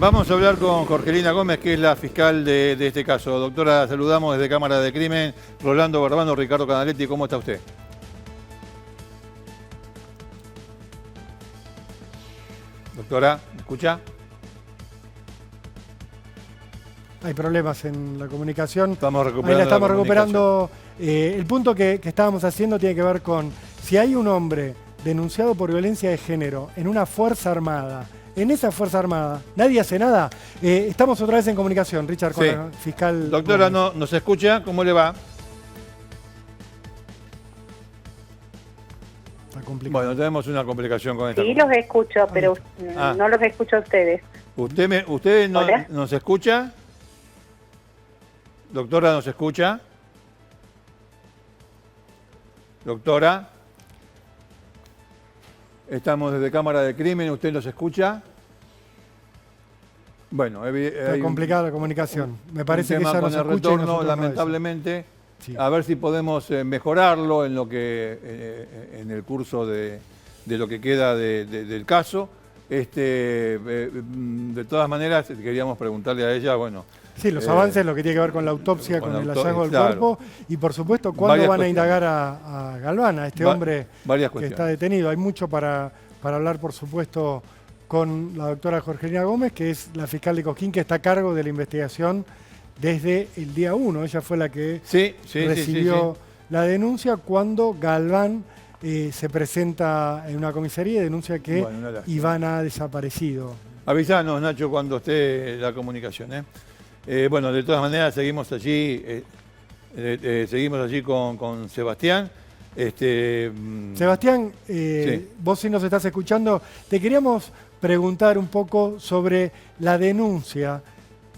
Vamos a hablar con Jorgelina Gómez, que es la fiscal de este caso. Doctora, saludamos desde Cámara de Crimen. Rolando Barbano, Ricardo Canaletti, ¿cómo está usted? Doctora, ¿me escucha? hay problemas en la comunicación. Estamos recuperando. Ahí la estamos recuperando. El punto que estábamos haciendo tiene que ver con si hay un hombre denunciado por violencia de género en una fuerza armada, en esa fuerza armada, nadie hace nada. Estamos otra vez en comunicación, Richard, con la fiscal. Doctora, ¿nos escucha? ¿Cómo le va? Está complicado. Bueno, tenemos una complicación con esta. Sí, los escucho, pero no los escucho a ustedes. ¿Usted nos escucha? Doctora, ¿nos escucha? Doctora. Estamos desde Cámara de Crimen, ¿usted nos escucha? Bueno, está complicada la comunicación. Me parece que ya nos con el escucha retorno, lamentablemente. Sí. A ver si podemos mejorarlo en lo que en el curso de lo que queda del caso. De todas maneras, queríamos preguntarle a ella, bueno. Sí, los avances, lo que tiene que ver con la autopsia, con el hallazgo del cuerpo y, por supuesto, cuándo van a indagar a Galván, a este hombre que está detenido. Hay mucho para hablar, por supuesto, con la doctora Jorgelina Gómez, que es la fiscal de Cosquín, que está a cargo de la investigación desde el día 1. Ella fue la que recibió la denuncia cuando Galván se presenta en una comisaría y denuncia que Iván ha desaparecido. Avisanos, Nacho, cuando esté la comunicación. Bueno, de todas maneras seguimos allí con Sebastián. Sebastián, vos si nos estás escuchando, te queríamos preguntar un poco sobre la denuncia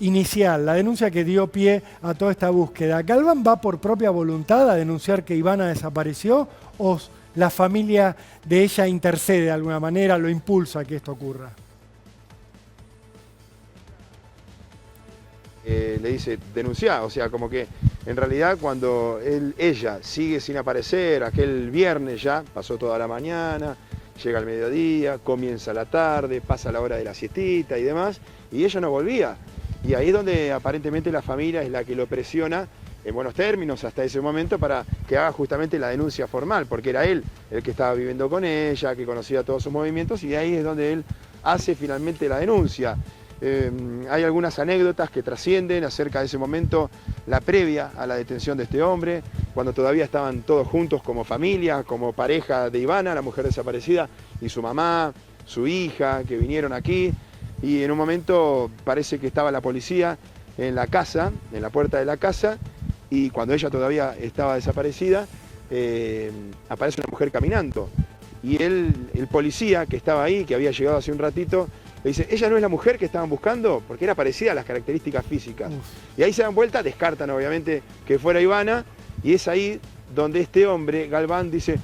inicial, la denuncia que dio pie a toda esta búsqueda. ¿Galván va por propia voluntad a denunciar que Ivana desapareció o la familia de ella intercede de alguna manera, lo impulsa a que esto ocurra? Le dice denunciar, o sea, como que en realidad cuando ella sigue sin aparecer, aquel viernes ya, pasó toda la mañana, llega el mediodía, comienza la tarde, pasa la hora de la siestita y demás, y ella no volvía. Y ahí es donde aparentemente la familia es la que lo presiona en buenos términos hasta ese momento para que haga justamente la denuncia formal, porque era él el que estaba viviendo con ella, que conocía todos sus movimientos, y ahí es donde él hace finalmente la denuncia. Hay algunas anécdotas que trascienden acerca de ese momento, la previa a la detención de este hombre, cuando todavía estaban todos juntos como familia, como pareja de Ivana, la mujer desaparecida, y su mamá, su hija, que vinieron aquí, y en un momento parece que estaba la policía en la casa, en la puerta de la casa, y cuando ella todavía estaba desaparecida, aparece una mujer caminando, y el policía que estaba ahí, que había llegado hace un ratito, le dice, ¿ella no es la mujer que estaban buscando? Porque era parecida a las características físicas. Y ahí se dan vuelta, descartan obviamente que fuera Ivana, y es ahí donde este hombre, Galván, dice,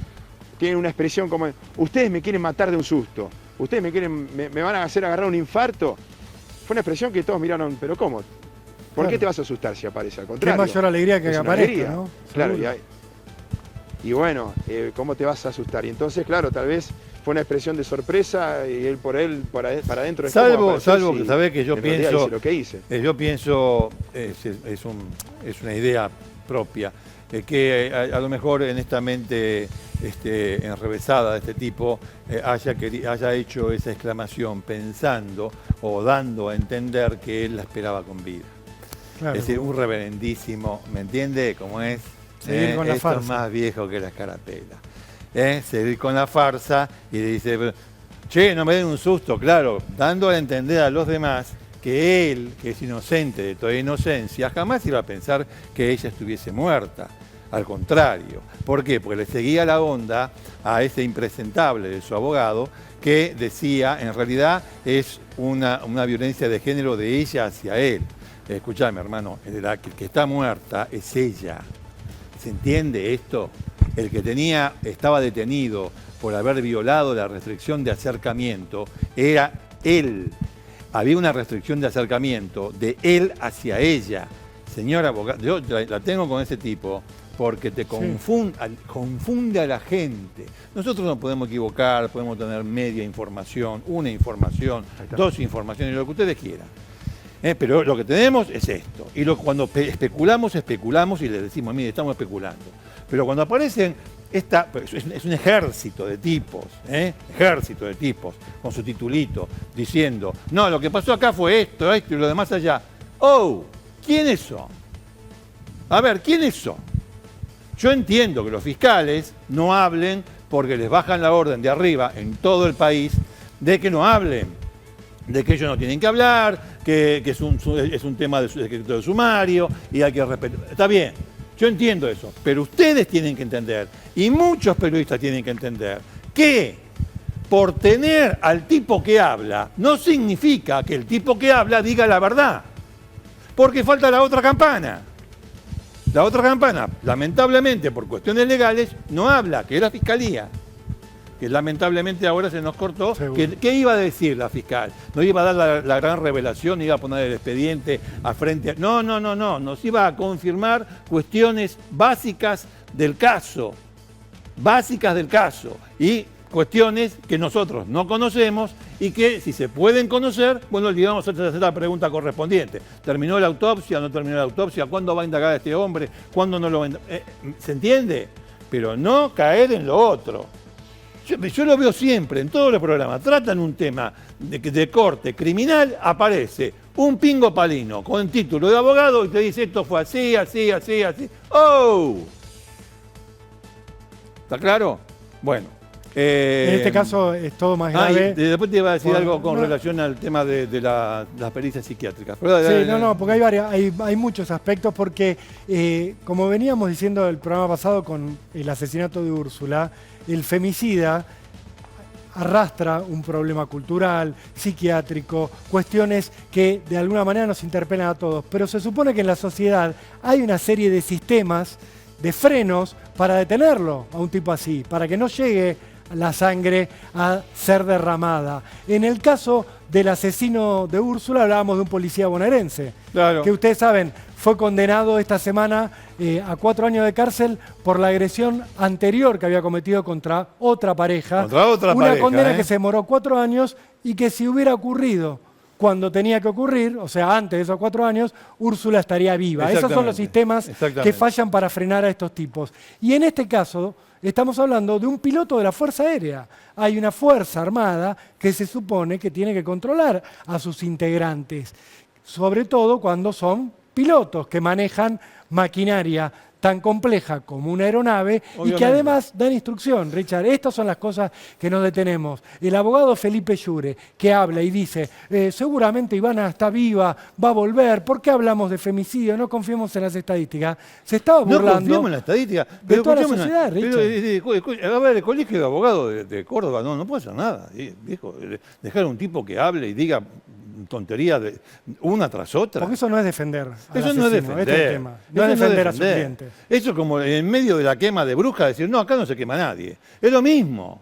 tiene una expresión como, ustedes me quieren matar de un susto, ustedes me van a hacer agarrar un infarto. Fue una expresión que todos miraron, pero ¿cómo? ¿Por qué te vas a asustar si aparece? Al contrario. Qué mayor alegría que aparezca, ¿no? Claro, y bueno, ¿cómo te vas a asustar? Y entonces, claro, tal vez fue una expresión de sorpresa y él para adentro. Salvo que sabés que yo pienso, lo que hice. Yo pienso, es una idea propia, que a lo mejor en esta mente enrevesada de este tipo haya hecho esa exclamación pensando o dando a entender que él la esperaba con vida. Claro. Es decir, un reverendísimo, ¿me entiende? Como es. Seguir con la farsa. Esto es más viejo que la escarapela. Seguir con la farsa y le dice, che, no me den un susto, claro, dando a entender a los demás que él, que es inocente de toda inocencia, jamás iba a pensar que ella estuviese muerta. Al contrario. ¿Por qué? Porque le seguía la onda a ese impresentable de su abogado que decía, en realidad es una violencia de género de ella hacia él. Escuchame, hermano, el que está muerta es ella. ¿Se entiende esto? El que estaba detenido por haber violado la restricción de acercamiento era él. Había una restricción de acercamiento de él hacia ella. Señora abogada, yo la tengo con ese tipo porque te confunde a la gente. Nosotros nos podemos equivocar, podemos tener media información, una información, dos informaciones, lo que ustedes quieran. Pero lo que tenemos es esto. Y cuando especulamos y les decimos, mire, estamos especulando. Pero cuando aparecen, es un ejército de tipos, con su titulito, diciendo, no, lo que pasó acá fue esto y lo demás allá. ¡Oh! ¿Quiénes son? A ver, ¿quiénes son? Yo entiendo que los fiscales no hablen porque les bajan la orden de arriba en todo el país de que no hablen, de que ellos no tienen que hablar, que es un tema de sumario y hay que respetar. Está bien, yo entiendo eso, pero ustedes tienen que entender, y muchos periodistas tienen que entender, que por tener al tipo que habla, no significa que el tipo que habla diga la verdad, porque falta la otra campana. La otra campana, lamentablemente, por cuestiones legales, no habla, que es la fiscalía. Que lamentablemente ahora se nos cortó. ¿Qué iba a decir la fiscal? No iba a dar la gran revelación, iba a poner el expediente a frente. No. Nos iba a confirmar cuestiones básicas del caso. Y cuestiones que nosotros no conocemos y que si se pueden conocer, bueno, le vamos a hacer la pregunta correspondiente. ¿Terminó la autopsia? ¿No terminó la autopsia? ¿Cuándo va a indagar a este hombre? ¿Cuándo no lo va a indagar? ¿Se entiende? Pero no caer en lo otro. Yo lo veo siempre, en todos los programas. Tratan un tema de corte criminal, aparece un pingo palino con título de abogado y te dice esto fue así. ¡Oh! ¿Está claro? Bueno. En este caso es todo más grave. Después te iba a decir algo con relación al tema de las pericias psiquiátricas. Pero porque hay muchos aspectos, porque como veníamos diciendo el programa pasado con el asesinato de Úrsula, el femicida arrastra un problema cultural, psiquiátrico, cuestiones que de alguna manera nos interpelan a todos. Pero se supone que en la sociedad hay una serie de sistemas, de frenos, para detenerlo a un tipo así, para que no llegue la sangre a ser derramada. En el caso del asesino de Úrsula hablábamos de un policía bonaerense, claro, que ustedes saben, fue condenado esta semana a 4 años de cárcel por la agresión anterior que había cometido contra otra pareja. Una condena que se demoró 4 años y que si hubiera ocurrido cuando tenía que ocurrir, o sea, antes de esos 4 años, Úrsula estaría viva. Esos son los sistemas que fallan para frenar a estos tipos. Y en este caso estamos hablando de un piloto de la Fuerza Aérea. Hay una Fuerza Armada que se supone que tiene que controlar a sus integrantes, sobre todo cuando son pilotos que manejan maquinaria tan compleja como una aeronave. Obviamente. Y que además dan instrucción, Richard. Estas son las cosas que nos detenemos. El abogado Felipe Llure, que habla y dice, seguramente Ivana está viva, va a volver, ¿por qué hablamos de femicidio? No confiemos en las estadísticas. Se estaba burlando. No confiemos en la estadística. De toda la sociedad, Richard. A ver, el colegio de abogados de Córdoba no puede hacer nada. Dijo, dejar a un tipo que hable y diga tontería de una tras otra. Porque eso no es defender. Eso no es defender. Este es el tema. No es defender a su cliente. Eso es como en medio de la quema de brujas decir, no, acá no se quema nadie. Es lo mismo.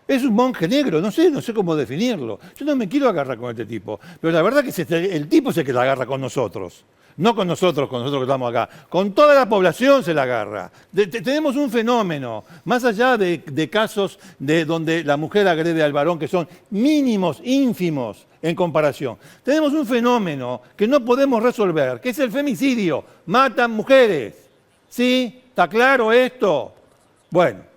Es un monje negro, no sé cómo definirlo. Yo no me quiero agarrar con este tipo. Pero la verdad que el tipo es el que la agarra con nosotros. No con nosotros que estamos acá. Con toda la población se la agarra. Tenemos un fenómeno, más allá de casos donde la mujer agrede al varón, que son mínimos, ínfimos en comparación. Tenemos un fenómeno que no podemos resolver, que es el femicidio. Matan mujeres. ¿Sí? ¿Está claro esto? Bueno.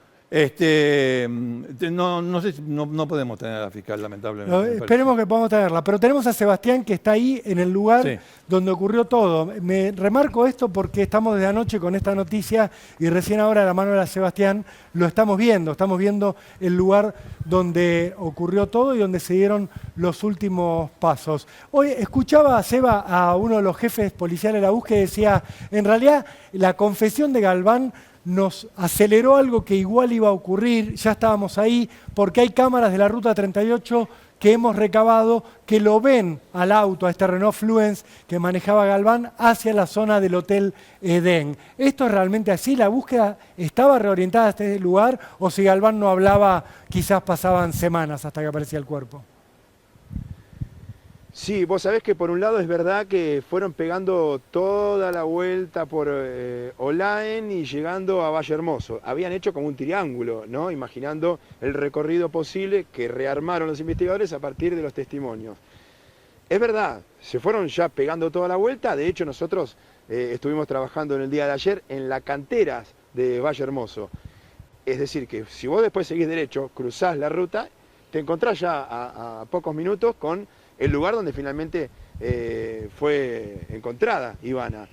No podemos tener a la fiscal, lamentablemente. Esperemos que podamos tenerla, pero tenemos a Sebastián, que está ahí en el lugar donde ocurrió todo. Me remarco esto porque estamos desde anoche con esta noticia y recién ahora, de la mano de Sebastián, lo estamos viendo el lugar donde ocurrió todo y donde se dieron los últimos pasos. Hoy escuchaba a Seba, a uno de los jefes policiales de la búsqueda, que decía, en realidad la confesión de Galván nos aceleró algo que igual iba a ocurrir, ya estábamos ahí, porque hay cámaras de la Ruta 38 que hemos recabado, que lo ven al auto, a este Renault Fluence que manejaba Galván, hacia la zona del Hotel Edén. ¿Esto es realmente así? ¿La búsqueda estaba reorientada hasta este lugar? ¿O si Galván no hablaba, quizás pasaban semanas hasta que aparecía el cuerpo? Sí, vos sabés que por un lado es verdad que fueron pegando toda la vuelta por Olaen y llegando a Valle Hermoso. Habían hecho como un triángulo, ¿no? Imaginando el recorrido posible que rearmaron los investigadores a partir de los testimonios. Es verdad, se fueron ya pegando toda la vuelta. De hecho, nosotros estuvimos trabajando en el día de ayer en las canteras de Valle Hermoso. Es decir, que si vos después seguís derecho, cruzás la ruta, te encontrás ya a pocos minutos con el lugar donde finalmente fue encontrada Ivana.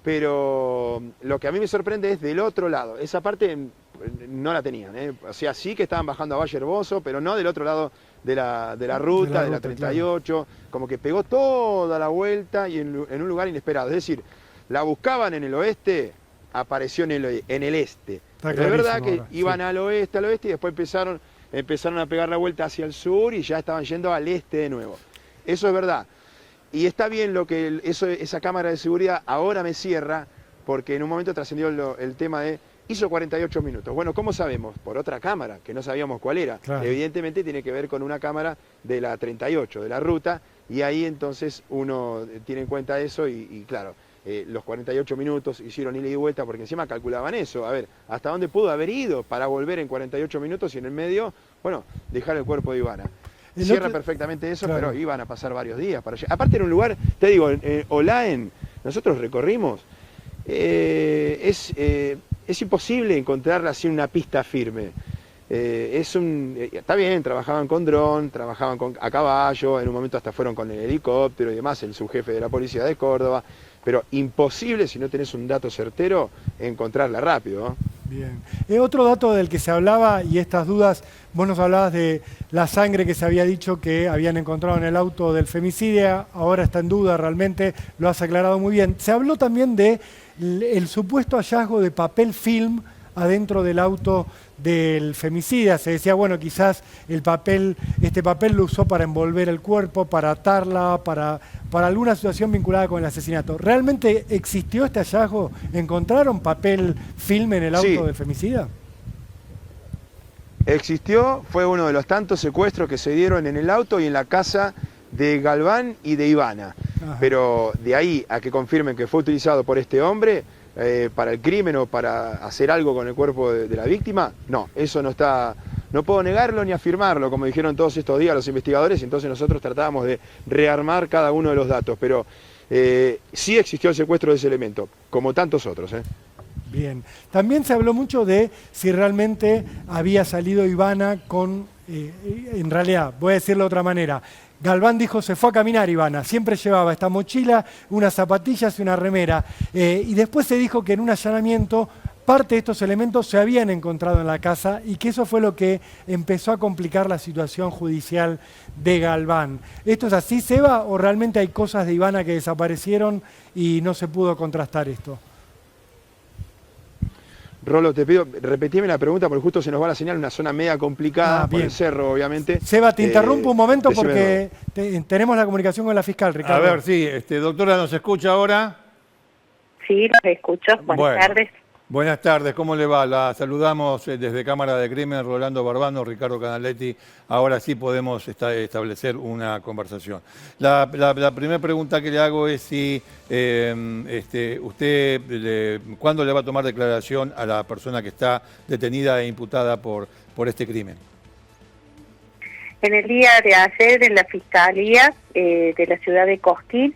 Pero lo que a mí me sorprende es del otro lado. Esa parte no la tenían, ¿eh? O sea, sí que estaban bajando a Valle Hermoso, pero no del otro lado de la ruta, de la 38. Claro. Como que pegó toda la vuelta y en un lugar inesperado. Es decir, la buscaban en el oeste, apareció en el este. Pero es verdad que iban al oeste y después empezaron a pegar la vuelta hacia el sur y ya estaban yendo al este de nuevo. Eso es verdad. Y está bien lo que esa cámara de seguridad ahora me cierra, porque en un momento trascendió el tema de hizo 48 minutos. Bueno, ¿cómo sabemos? Por otra cámara, que no sabíamos cuál era. Claro. Evidentemente tiene que ver con una cámara de la 38, de la ruta, y ahí entonces uno tiene en cuenta eso y claro, los 48 minutos hicieron ida y vuelta, porque encima calculaban eso. A ver, ¿hasta dónde pudo haber ido para volver en 48 minutos y en el medio, bueno, dejar el cuerpo de Ivana? Cierra perfectamente eso, claro. Pero iban a pasar varios días para allá. Aparte era un lugar, te digo, Olaen, nosotros recorrimos, es imposible encontrarla así una pista firme. Está bien, trabajaban con dron, trabajaban a caballo, en un momento hasta fueron con el helicóptero y demás, el subjefe de la policía de Córdoba, pero imposible, si no tenés un dato certero, encontrarla rápido, ¿no? Bien. Otro dato del que se hablaba, y estas dudas, vos nos hablabas de la sangre que se había dicho que habían encontrado en el auto del femicidio, ahora está en duda realmente, lo has aclarado muy bien. Se habló también de el supuesto hallazgo de papel film adentro del auto del femicida. Se decía, bueno, quizás este papel lo usó para envolver el cuerpo, para atarla, para alguna situación vinculada con el asesinato. ¿Realmente existió este hallazgo? ¿Encontraron papel film en el auto del femicida? Existió, fue uno de los tantos secuestros que se dieron en el auto y en la casa de Galván y de Ivana. Ajá. Pero de ahí a que confirmen que fue utilizado por este hombre para el crimen o para hacer algo con el cuerpo de la víctima, no, eso no está, no puedo negarlo ni afirmarlo, como dijeron todos estos días los investigadores, y entonces nosotros tratábamos de rearmar cada uno de los datos, pero sí existió el secuestro de ese elemento, como tantos otros. Bien, también se habló mucho de si realmente había salido Ivana con, en realidad, voy a decirlo de otra manera, Galván dijo, se fue a caminar Ivana, siempre llevaba esta mochila, unas zapatillas y una remera. Y después se dijo que en un allanamiento parte de estos elementos se habían encontrado en la casa y que eso fue lo que empezó a complicar la situación judicial de Galván. ¿Esto es así, Seba, o realmente hay cosas de Ivana que desaparecieron y no se pudo contrastar esto? Rolo, te pido, repetime la pregunta porque justo se nos va la señal en una zona media complicada, por el cerro, obviamente. Seba, te interrumpo un momento porque tenemos la comunicación con la fiscal, Ricardo. A ver, sí, doctora, ¿nos escucha ahora? Sí, los escucho. Buenas tardes. Buenas tardes, ¿cómo le va? La saludamos desde Cámara de Crimen, Rolando Barbano, Ricardo Canaletti. Ahora sí podemos establecer una conversación. La primera pregunta que le hago es si usted, ¿cuándo le va a tomar declaración a la persona que está detenida e imputada por este crimen? En el día de ayer, en la Fiscalía de la ciudad de Cosquín,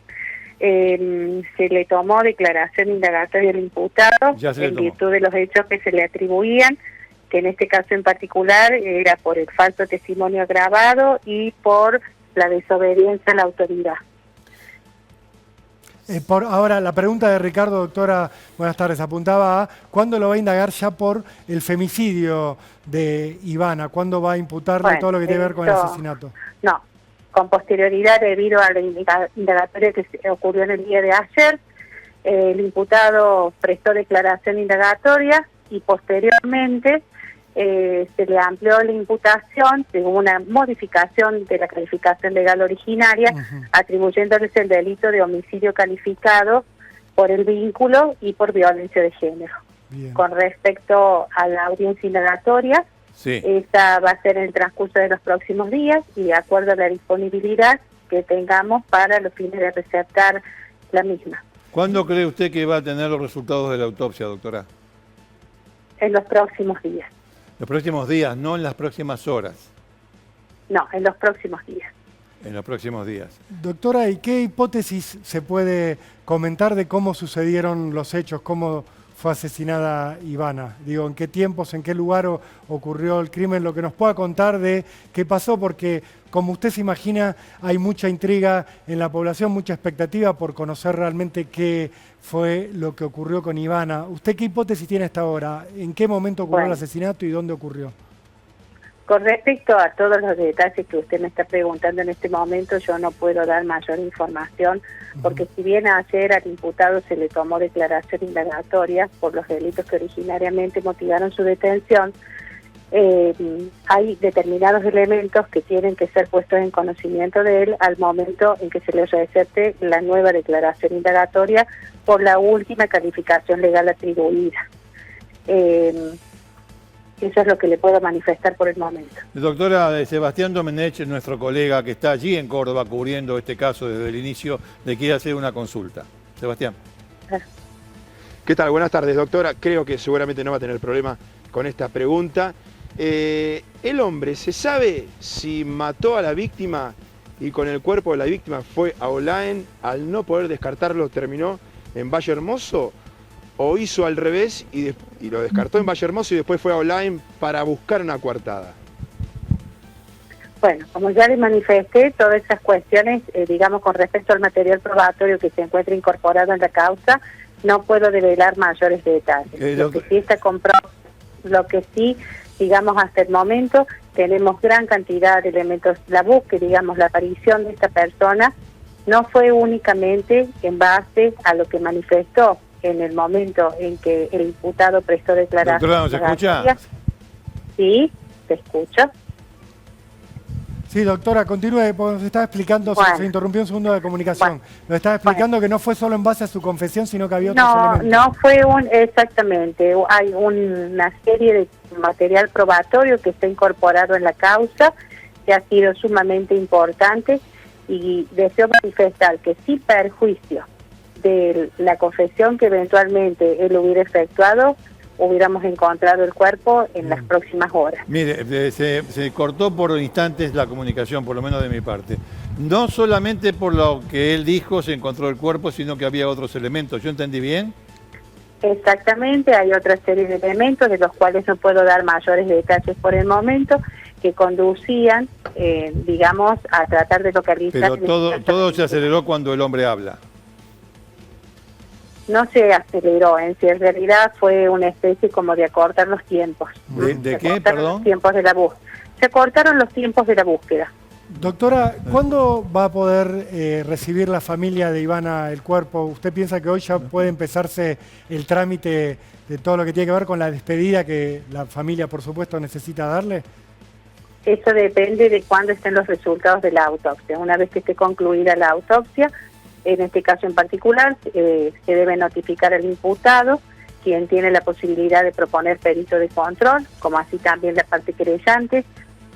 se le tomó declaración indagatoria al imputado en virtud de los hechos que se le atribuían, que en este caso en particular era por el falso testimonio agravado y por la desobediencia a la autoridad. Ahora, la pregunta de Ricardo, doctora, buenas tardes, apuntaba a ¿cuándo lo va a indagar ya por el femicidio de Ivana? ¿Cuándo va a imputarle todo lo que tiene que ver con el asesinato? No. Con posterioridad, debido a la indagatoria que ocurrió en el día de ayer, el imputado prestó declaración indagatoria y posteriormente se le amplió la imputación según una modificación de la calificación legal originaria, atribuyéndoles el delito de homicidio calificado por el vínculo y por violencia de género. Bien. Con respecto a la audiencia indagatoria, sí, esta va a ser en el transcurso de los próximos días y de acuerdo a la disponibilidad que tengamos para los fines de receptar la misma. ¿Cuándo cree usted que va a tener los resultados de la autopsia, doctora? En los próximos días. ¿Los próximos días, no en las próximas horas? No, en los próximos días. En los próximos días. Doctora, ¿y qué hipótesis se puede comentar de cómo sucedieron los hechos? ¿Cómo fue asesinada Ivana. Digo, ¿en qué tiempos, en qué lugar ocurrió el crimen? Lo que nos pueda contar de qué pasó, porque como usted se imagina, hay mucha intriga en la población, mucha expectativa por conocer realmente qué fue lo que ocurrió con Ivana. ¿Usted qué hipótesis tiene hasta ahora? ¿En qué momento ocurrió el asesinato y dónde ocurrió? Con respecto a todos los detalles que usted me está preguntando en este momento, yo no puedo dar mayor información, porque si bien ayer al imputado se le tomó declaración indagatoria por los delitos que originariamente motivaron su detención, hay determinados elementos que tienen que ser puestos en conocimiento de él al momento en que se le recepte la nueva declaración indagatoria por la última calificación legal atribuida. Eso es lo que le puedo manifestar por el momento. Doctora, Sebastián Domenech, nuestro colega que está allí en Córdoba cubriendo este caso desde el inicio, le quiere hacer una consulta. Sebastián. ¿Qué tal? Buenas tardes, doctora. Creo que seguramente no va a tener problema con esta pregunta. El hombre, ¿se sabe si mató a la víctima y con el cuerpo de la víctima fue a Olaen, al no poder descartarlo terminó en Valle Hermoso? ¿O hizo al revés y lo descartó en Valle Hermoso y después fue a Olaen para buscar una coartada? Bueno, como ya les manifesté, todas esas cuestiones, digamos, con respecto al material probatorio que se encuentra incorporado en la causa, no puedo develar mayores detalles. Lo que sí está comprobado, lo que sí, digamos, hasta el momento, tenemos gran cantidad de elementos. La búsqueda, digamos, la aparición de esta persona no fue únicamente en base a lo que manifestó en el momento en que el imputado prestó declaración. Doctora, ¿nos escucha? Sí, te escucho. Sí, doctora, continúe, porque nos estaba explicando, se interrumpió un segundo de comunicación. Nos estaba explicando que no fue solo en base a su confesión, sino que había otros elementos. No fue exactamente, hay una serie de material probatorio que está incorporado en la causa, que ha sido sumamente importante, y deseo manifestar que sin perjuicio de la confesión que eventualmente él hubiera efectuado, hubiéramos encontrado el cuerpo en las próximas horas. Mire, se cortó por instantes la comunicación, por lo menos de mi parte. No solamente por lo que él dijo se encontró el cuerpo, sino que había otros elementos. ¿Yo entendí bien? Exactamente, hay otra serie de elementos de los cuales no puedo dar mayores detalles por el momento, que conducían, digamos, a tratar de localizar... Pero todo se aceleró cuando el hombre habla. No se aceleró, en realidad fue una especie como de acortar los tiempos. ¿De qué, perdón? Los tiempos de la búsqueda. Se acortaron los tiempos de la búsqueda. Doctora, ¿cuándo va a poder recibir la familia de Ivana el cuerpo? ¿Usted piensa que hoy ya puede empezarse el trámite de todo lo que tiene que ver con la despedida que la familia, por supuesto, necesita darle? Eso depende de cuándo estén los resultados de la autopsia. Una vez que esté concluida la autopsia, en este caso en particular, se debe notificar al imputado, quien tiene la posibilidad de proponer perito de control, como así también la parte querellante,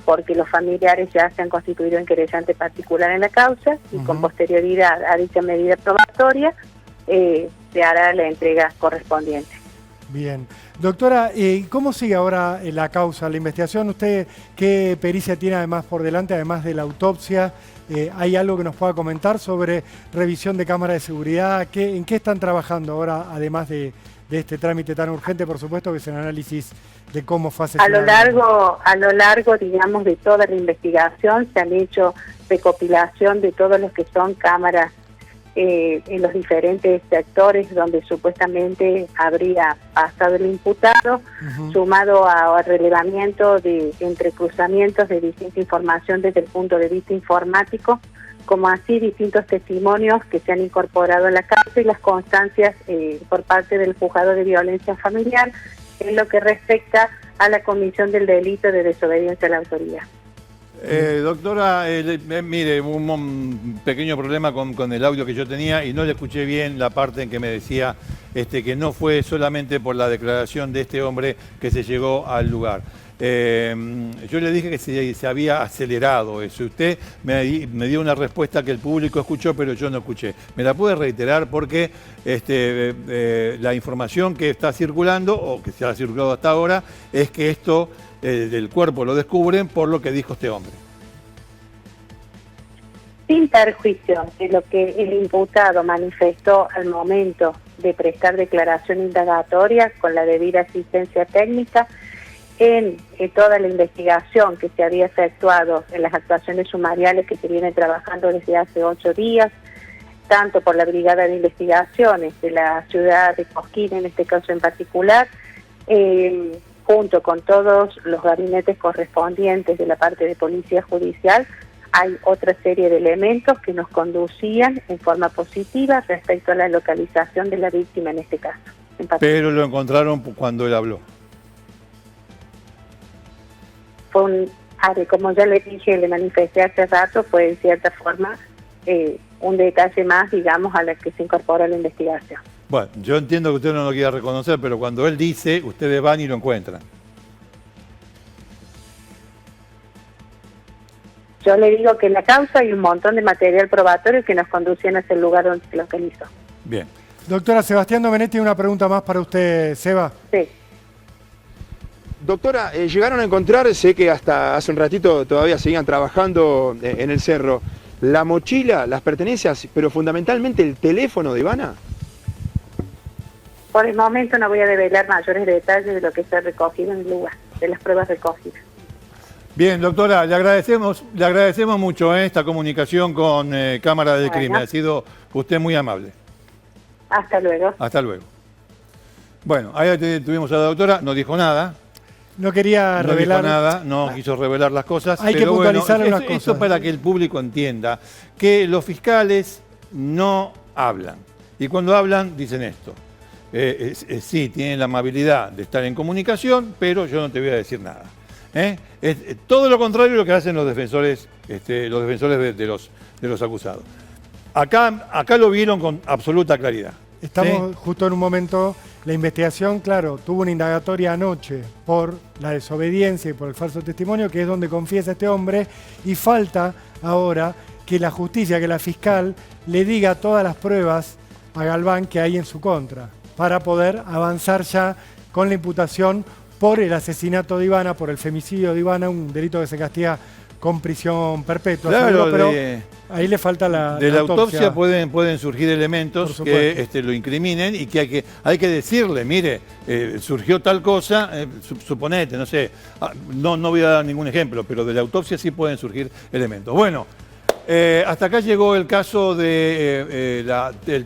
porque los familiares ya se han constituido en querellante particular en la causa, y con posterioridad a dicha medida probatoria se hará la entrega correspondiente. Bien. Doctora, ¿cómo sigue ahora la causa, la investigación? ¿Usted qué pericia tiene además por delante, además de la autopsia? ¿Hay algo que nos pueda comentar sobre revisión de cámaras de seguridad? ¿En qué están trabajando ahora, además de este trámite tan urgente, por supuesto, que es el análisis de cómo fue asesinado? A lo largo, digamos, de toda la investigación se han hecho recopilación de todos los que son cámaras en los diferentes sectores donde supuestamente habría pasado el imputado, sumado a relevamiento de entrecruzamientos de distinta información desde el punto de vista informático, como así distintos testimonios que se han incorporado a la causa y las constancias por parte del juzgado de violencia familiar en lo que respecta a la comisión del delito de desobediencia a la autoridad. Doctora, mire, hubo un pequeño problema con el audio que yo tenía y no le escuché bien la parte en que me decía que no fue solamente por la declaración de este hombre que se llegó al lugar. Yo le dije que se había acelerado eso. Usted me dio una respuesta que el público escuchó, pero yo no escuché. ¿Me la puede reiterar? Porque la información que está circulando, o que se ha circulado hasta ahora, es que esto del cuerpo lo descubren por lo que dijo este hombre. sin perjuicio de lo que el imputado manifestó al momento de prestar declaración indagatoria con la debida asistencia técnica, en toda la investigación que se había efectuado en las actuaciones sumariales que se viene trabajando desde hace 8 días, tanto por la Brigada de Investigaciones de la ciudad de Cosquín, en este caso en particular, junto con todos los gabinetes correspondientes de la parte de Policía Judicial, hay otra serie de elementos que nos conducían en forma positiva respecto a la localización de la víctima en este caso. Pero lo encontraron cuando él habló. Fue como ya le dije, le manifesté hace rato, fue en cierta forma un detalle más, digamos, a la que se incorpora la investigación. Bueno, yo entiendo que usted no lo quiera reconocer, pero cuando él dice, ustedes van y lo encuentran. Yo le digo que en la causa hay un montón de material probatorio que nos conducían hacia el lugar donde se localizó. Bien. Doctora, Sebastián Domenech tiene una pregunta más para usted, Seba. Sí. Doctora, llegaron a encontrar, sé que hasta hace un ratito todavía seguían trabajando en el cerro, la mochila, las pertenencias, pero fundamentalmente el teléfono de Ivana. Por el momento no voy a develar mayores detalles de lo que se ha recogido en el lugar, de las pruebas recogidas. Bien, doctora, le agradecemos mucho esta comunicación con Cámara del Crimen. Ha sido usted muy amable. Hasta luego. Hasta luego. Bueno, ahí tuvimos a la doctora, no dijo nada. No quería revelar. No dijo nada, no quiso revelar las cosas. Hay que puntualizar unas cosas. Eso para que el público entienda que los fiscales no hablan. Y cuando hablan, dicen esto. Sí, tienen la amabilidad de estar en comunicación, pero yo no te voy a decir nada. Es todo lo contrario de lo que hacen los defensores de los acusados. Acá lo vieron con absoluta claridad. Estamos justo en un momento, la investigación, claro, tuvo una indagatoria anoche por la desobediencia y por el falso testimonio, que es donde confiesa este hombre, y falta ahora que la justicia, que la fiscal, le diga todas las pruebas a Galván que hay en su contra, para poder avanzar ya con la imputación por el asesinato de Ivana, por el femicidio de Ivana, un delito que se castiga con prisión perpetua. Claro, pero ahí le falta la autopsia pueden surgir elementos que lo incriminen y que hay que decirle, mire, surgió tal cosa, suponete, no sé, no voy a dar ningún ejemplo, pero de la autopsia sí pueden surgir elementos. Bueno, hasta acá llegó el caso del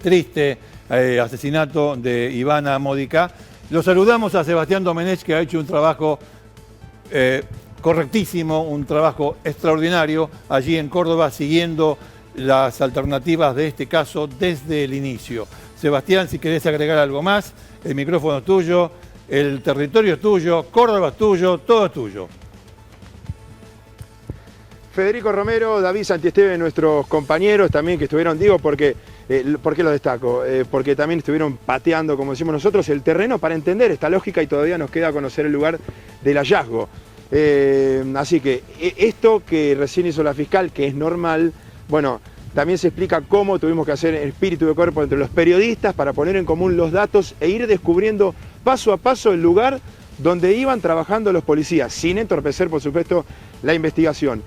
triste asesinato de Ivana Modica. Lo saludamos a Sebastián Domenech, que ha hecho un trabajo correctísimo, un trabajo extraordinario allí en Córdoba, siguiendo las alternativas de este caso desde el inicio. Sebastián, si querés agregar algo más, el micrófono es tuyo, el territorio es tuyo, Córdoba es tuyo, todo es tuyo. Federico Romero, David Santiesteban, nuestros compañeros también que estuvieron, digo, ¿por qué lo destaco? Porque también estuvieron pateando, como decimos nosotros, el terreno para entender esta lógica y todavía nos queda conocer el lugar del hallazgo. Así que esto que recién hizo la fiscal, que es normal, bueno, también se explica cómo tuvimos que hacer espíritu de cuerpo entre los periodistas para poner en común los datos e ir descubriendo paso a paso el lugar donde iban trabajando los policías, sin entorpecer, por supuesto, la investigación.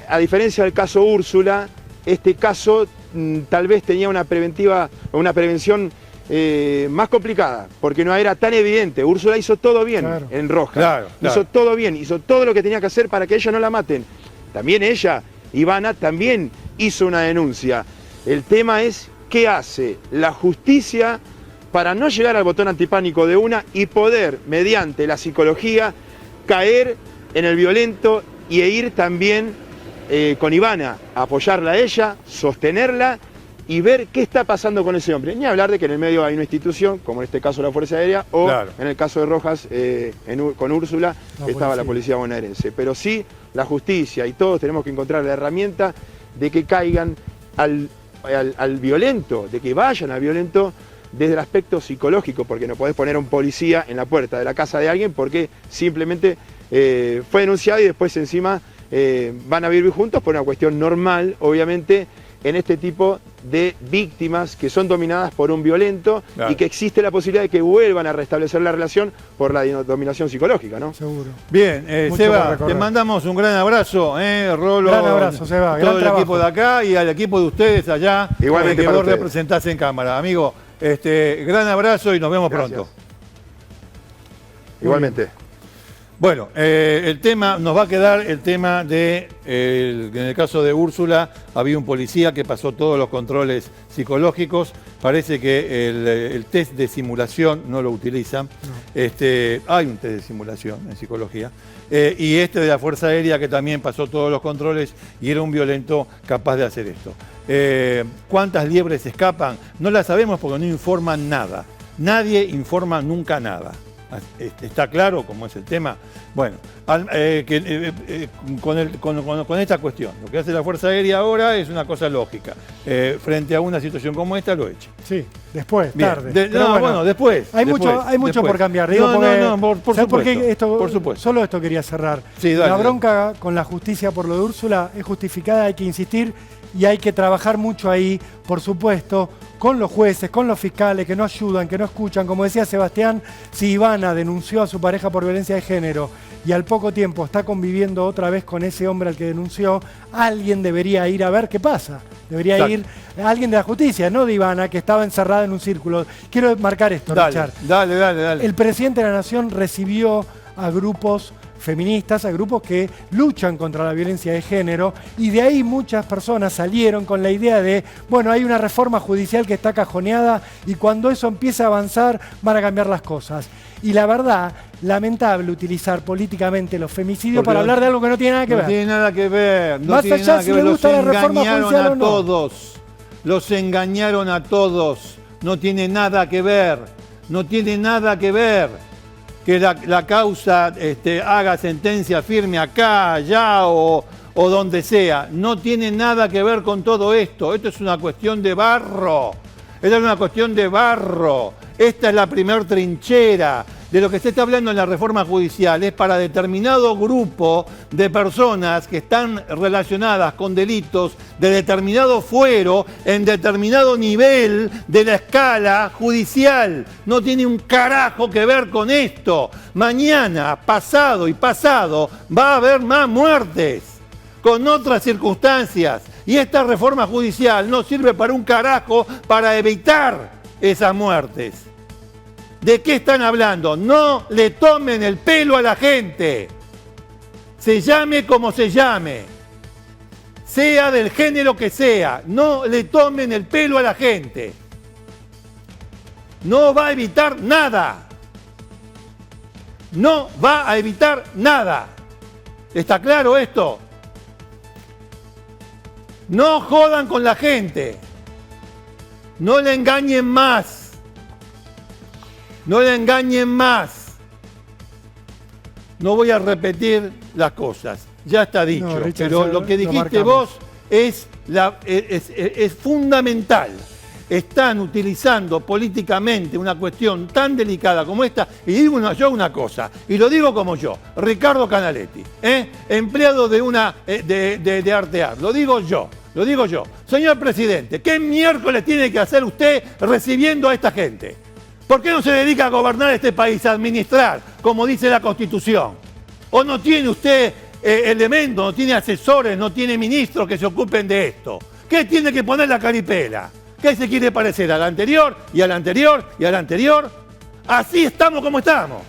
A diferencia del caso Úrsula, este caso tal vez tenía una prevención más complicada, porque no era tan evidente. Úrsula hizo todo bien en Rojas, claro. Hizo todo bien, hizo todo lo que tenía que hacer para que ella no la maten. También ella, Ivana, también hizo una denuncia. El tema es qué hace la justicia para no llegar al botón antipánico de una y poder, mediante la psicología, caer en el violento e ir también con Ivana, apoyarla a ella, sostenerla y ver qué está pasando con ese hombre. Ni hablar de que en el medio hay una institución, como en este caso la Fuerza Aérea, o en el caso de Rojas, con Úrsula, estaba la Policía Bonaerense. Pero sí, la justicia y todos tenemos que encontrar la herramienta de que caigan al violento, de que vayan al violento desde el aspecto psicológico, porque no podés poner a un policía en la puerta de la casa de alguien porque simplemente fue denunciado y después encima van a vivir juntos por una cuestión normal, obviamente, en este tipo de víctimas que son dominadas por un violento, claro, y que existe la posibilidad de que vuelvan a restablecer la relación por la dominación psicológica, ¿no? Seguro. Bien, Seba, te mandamos un gran abrazo, Rolo, gran abrazo, Seba, todo el equipo de acá y al equipo de ustedes allá, igualmente que vos representás en cámara. Amigo, gran abrazo y nos vemos pronto. Igualmente. Bueno, el tema, nos va a quedar el tema de, en el caso de Úrsula, había un policía que pasó todos los controles psicológicos, parece que el test de simulación no lo utilizan, no. Hay un test de simulación en psicología, y de la Fuerza Aérea que también pasó todos los controles y era un violento capaz de hacer esto. ¿Cuántas liebres escapan? No la sabemos porque no informan nada, nadie informa nunca nada. ¿Está claro cómo es el tema? Bueno, con esta cuestión, lo que hace la Fuerza Aérea ahora es una cosa lógica. Frente a una situación como esta, lo echa. Sí, después, bien, tarde. Bueno, después. Hay mucho por cambiar. Digo, por supuesto. Porque por supuesto. Solo esto quería cerrar. Sí, dale, la bronca con la justicia por lo de Úrsula es justificada, hay que insistir y hay que trabajar mucho ahí, por supuesto, con los jueces, con los fiscales que no ayudan, que no escuchan. Como decía Sebastián, si Ivana denunció a su pareja por violencia de género y al poco tiempo está conviviendo otra vez con ese hombre al que denunció, alguien debería ir a ver qué pasa. Debería ir alguien de la justicia, no de Ivana, que estaba encerrada en un círculo. Quiero marcar esto, Richard. Dale. El presidente de la Nación recibió a grupos feministas, a grupos que luchan contra la violencia de género, y de ahí muchas personas salieron con la idea de, bueno, hay una reforma judicial que está cajoneada y cuando eso empiece a avanzar van a cambiar las cosas. Y la verdad, lamentable utilizar políticamente los femicidios para hablar de algo que no tiene nada que ver. No tiene nada que ver. Más allá si le gusta la reforma judicial o no. Los engañaron a todos. No tiene nada que ver. No tiene nada que ver. Que la causa haga sentencia firme acá, allá o donde sea. No tiene nada que ver con todo esto. Esto es una cuestión de barro. Esta es una cuestión de barro. Esta es la primer trinchera. De lo que se está hablando en la reforma judicial es para determinado grupo de personas que están relacionadas con delitos de determinado fuero en determinado nivel de la escala judicial. No tiene un carajo que ver con esto. Mañana, pasado y pasado va a haber más muertes con otras circunstancias. Y esta reforma judicial no sirve para un carajo para evitar esas muertes. ¿De qué están hablando? No le tomen el pelo a la gente. Se llame como se llame. Sea del género que sea. No le tomen el pelo a la gente. No va a evitar nada. No va a evitar nada. ¿Está claro esto? No jodan con la gente. No le engañen más. No le engañen más. No voy a repetir las cosas. Ya está dicho. No, Richard, pero lo que dijiste vos es fundamental. Están utilizando políticamente una cuestión tan delicada como esta. Y digo yo una cosa, y lo digo como yo, Ricardo Canaletti, empleado de Artear. Lo digo yo. Señor presidente, ¿qué miércoles tiene que hacer usted recibiendo a esta gente? ¿Por qué no se dedica a gobernar este país, a administrar, como dice la Constitución? ¿O no tiene usted elementos, no tiene asesores, no tiene ministros que se ocupen de esto? ¿Qué tiene que poner la caripela? ¿Qué se quiere parecer? ¿Al anterior? ¿Y al anterior? ¿Y al anterior? Así estamos como estamos.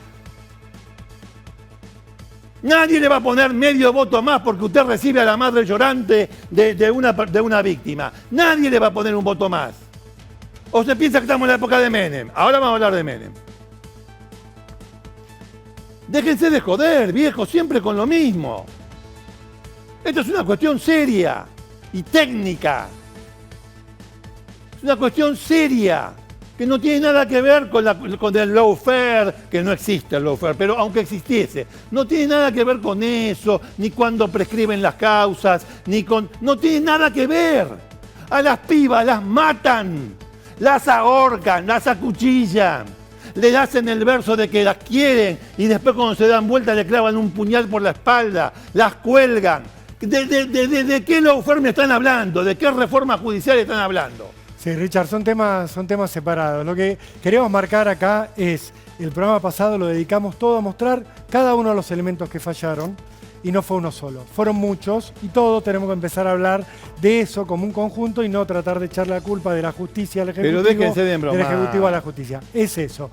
Nadie le va a poner medio voto más porque usted recibe a la madre llorante de una víctima. Nadie le va a poner un voto más. ¿O se piensa que estamos en la época de Menem? Ahora vamos a hablar de Menem. Déjense de joder, viejo, siempre con lo mismo. Esto es una cuestión seria y técnica. Es una cuestión seria que no tiene nada que ver con el lawfare, que no existe el lawfare, pero aunque existiese, no tiene nada que ver con eso, ni cuando prescriben las causas, no tiene nada que ver. A las pibas las matan. Las ahorcan, las acuchillan, le hacen el verso de que las quieren y después cuando se dan vuelta le clavan un puñal por la espalda, las cuelgan. ¿De qué lawfare me están hablando? ¿De qué reforma judicial están hablando? Sí, Richard, son temas separados. Lo que queremos marcar acá es, el programa pasado lo dedicamos todo a mostrar cada uno de los elementos que fallaron, y no fue uno solo, fueron muchos, y todos tenemos que empezar a hablar de eso como un conjunto y no tratar de echar la culpa de la justicia al Ejecutivo, Pero déjense de bromar. del Ejecutivo a la justicia. Es eso.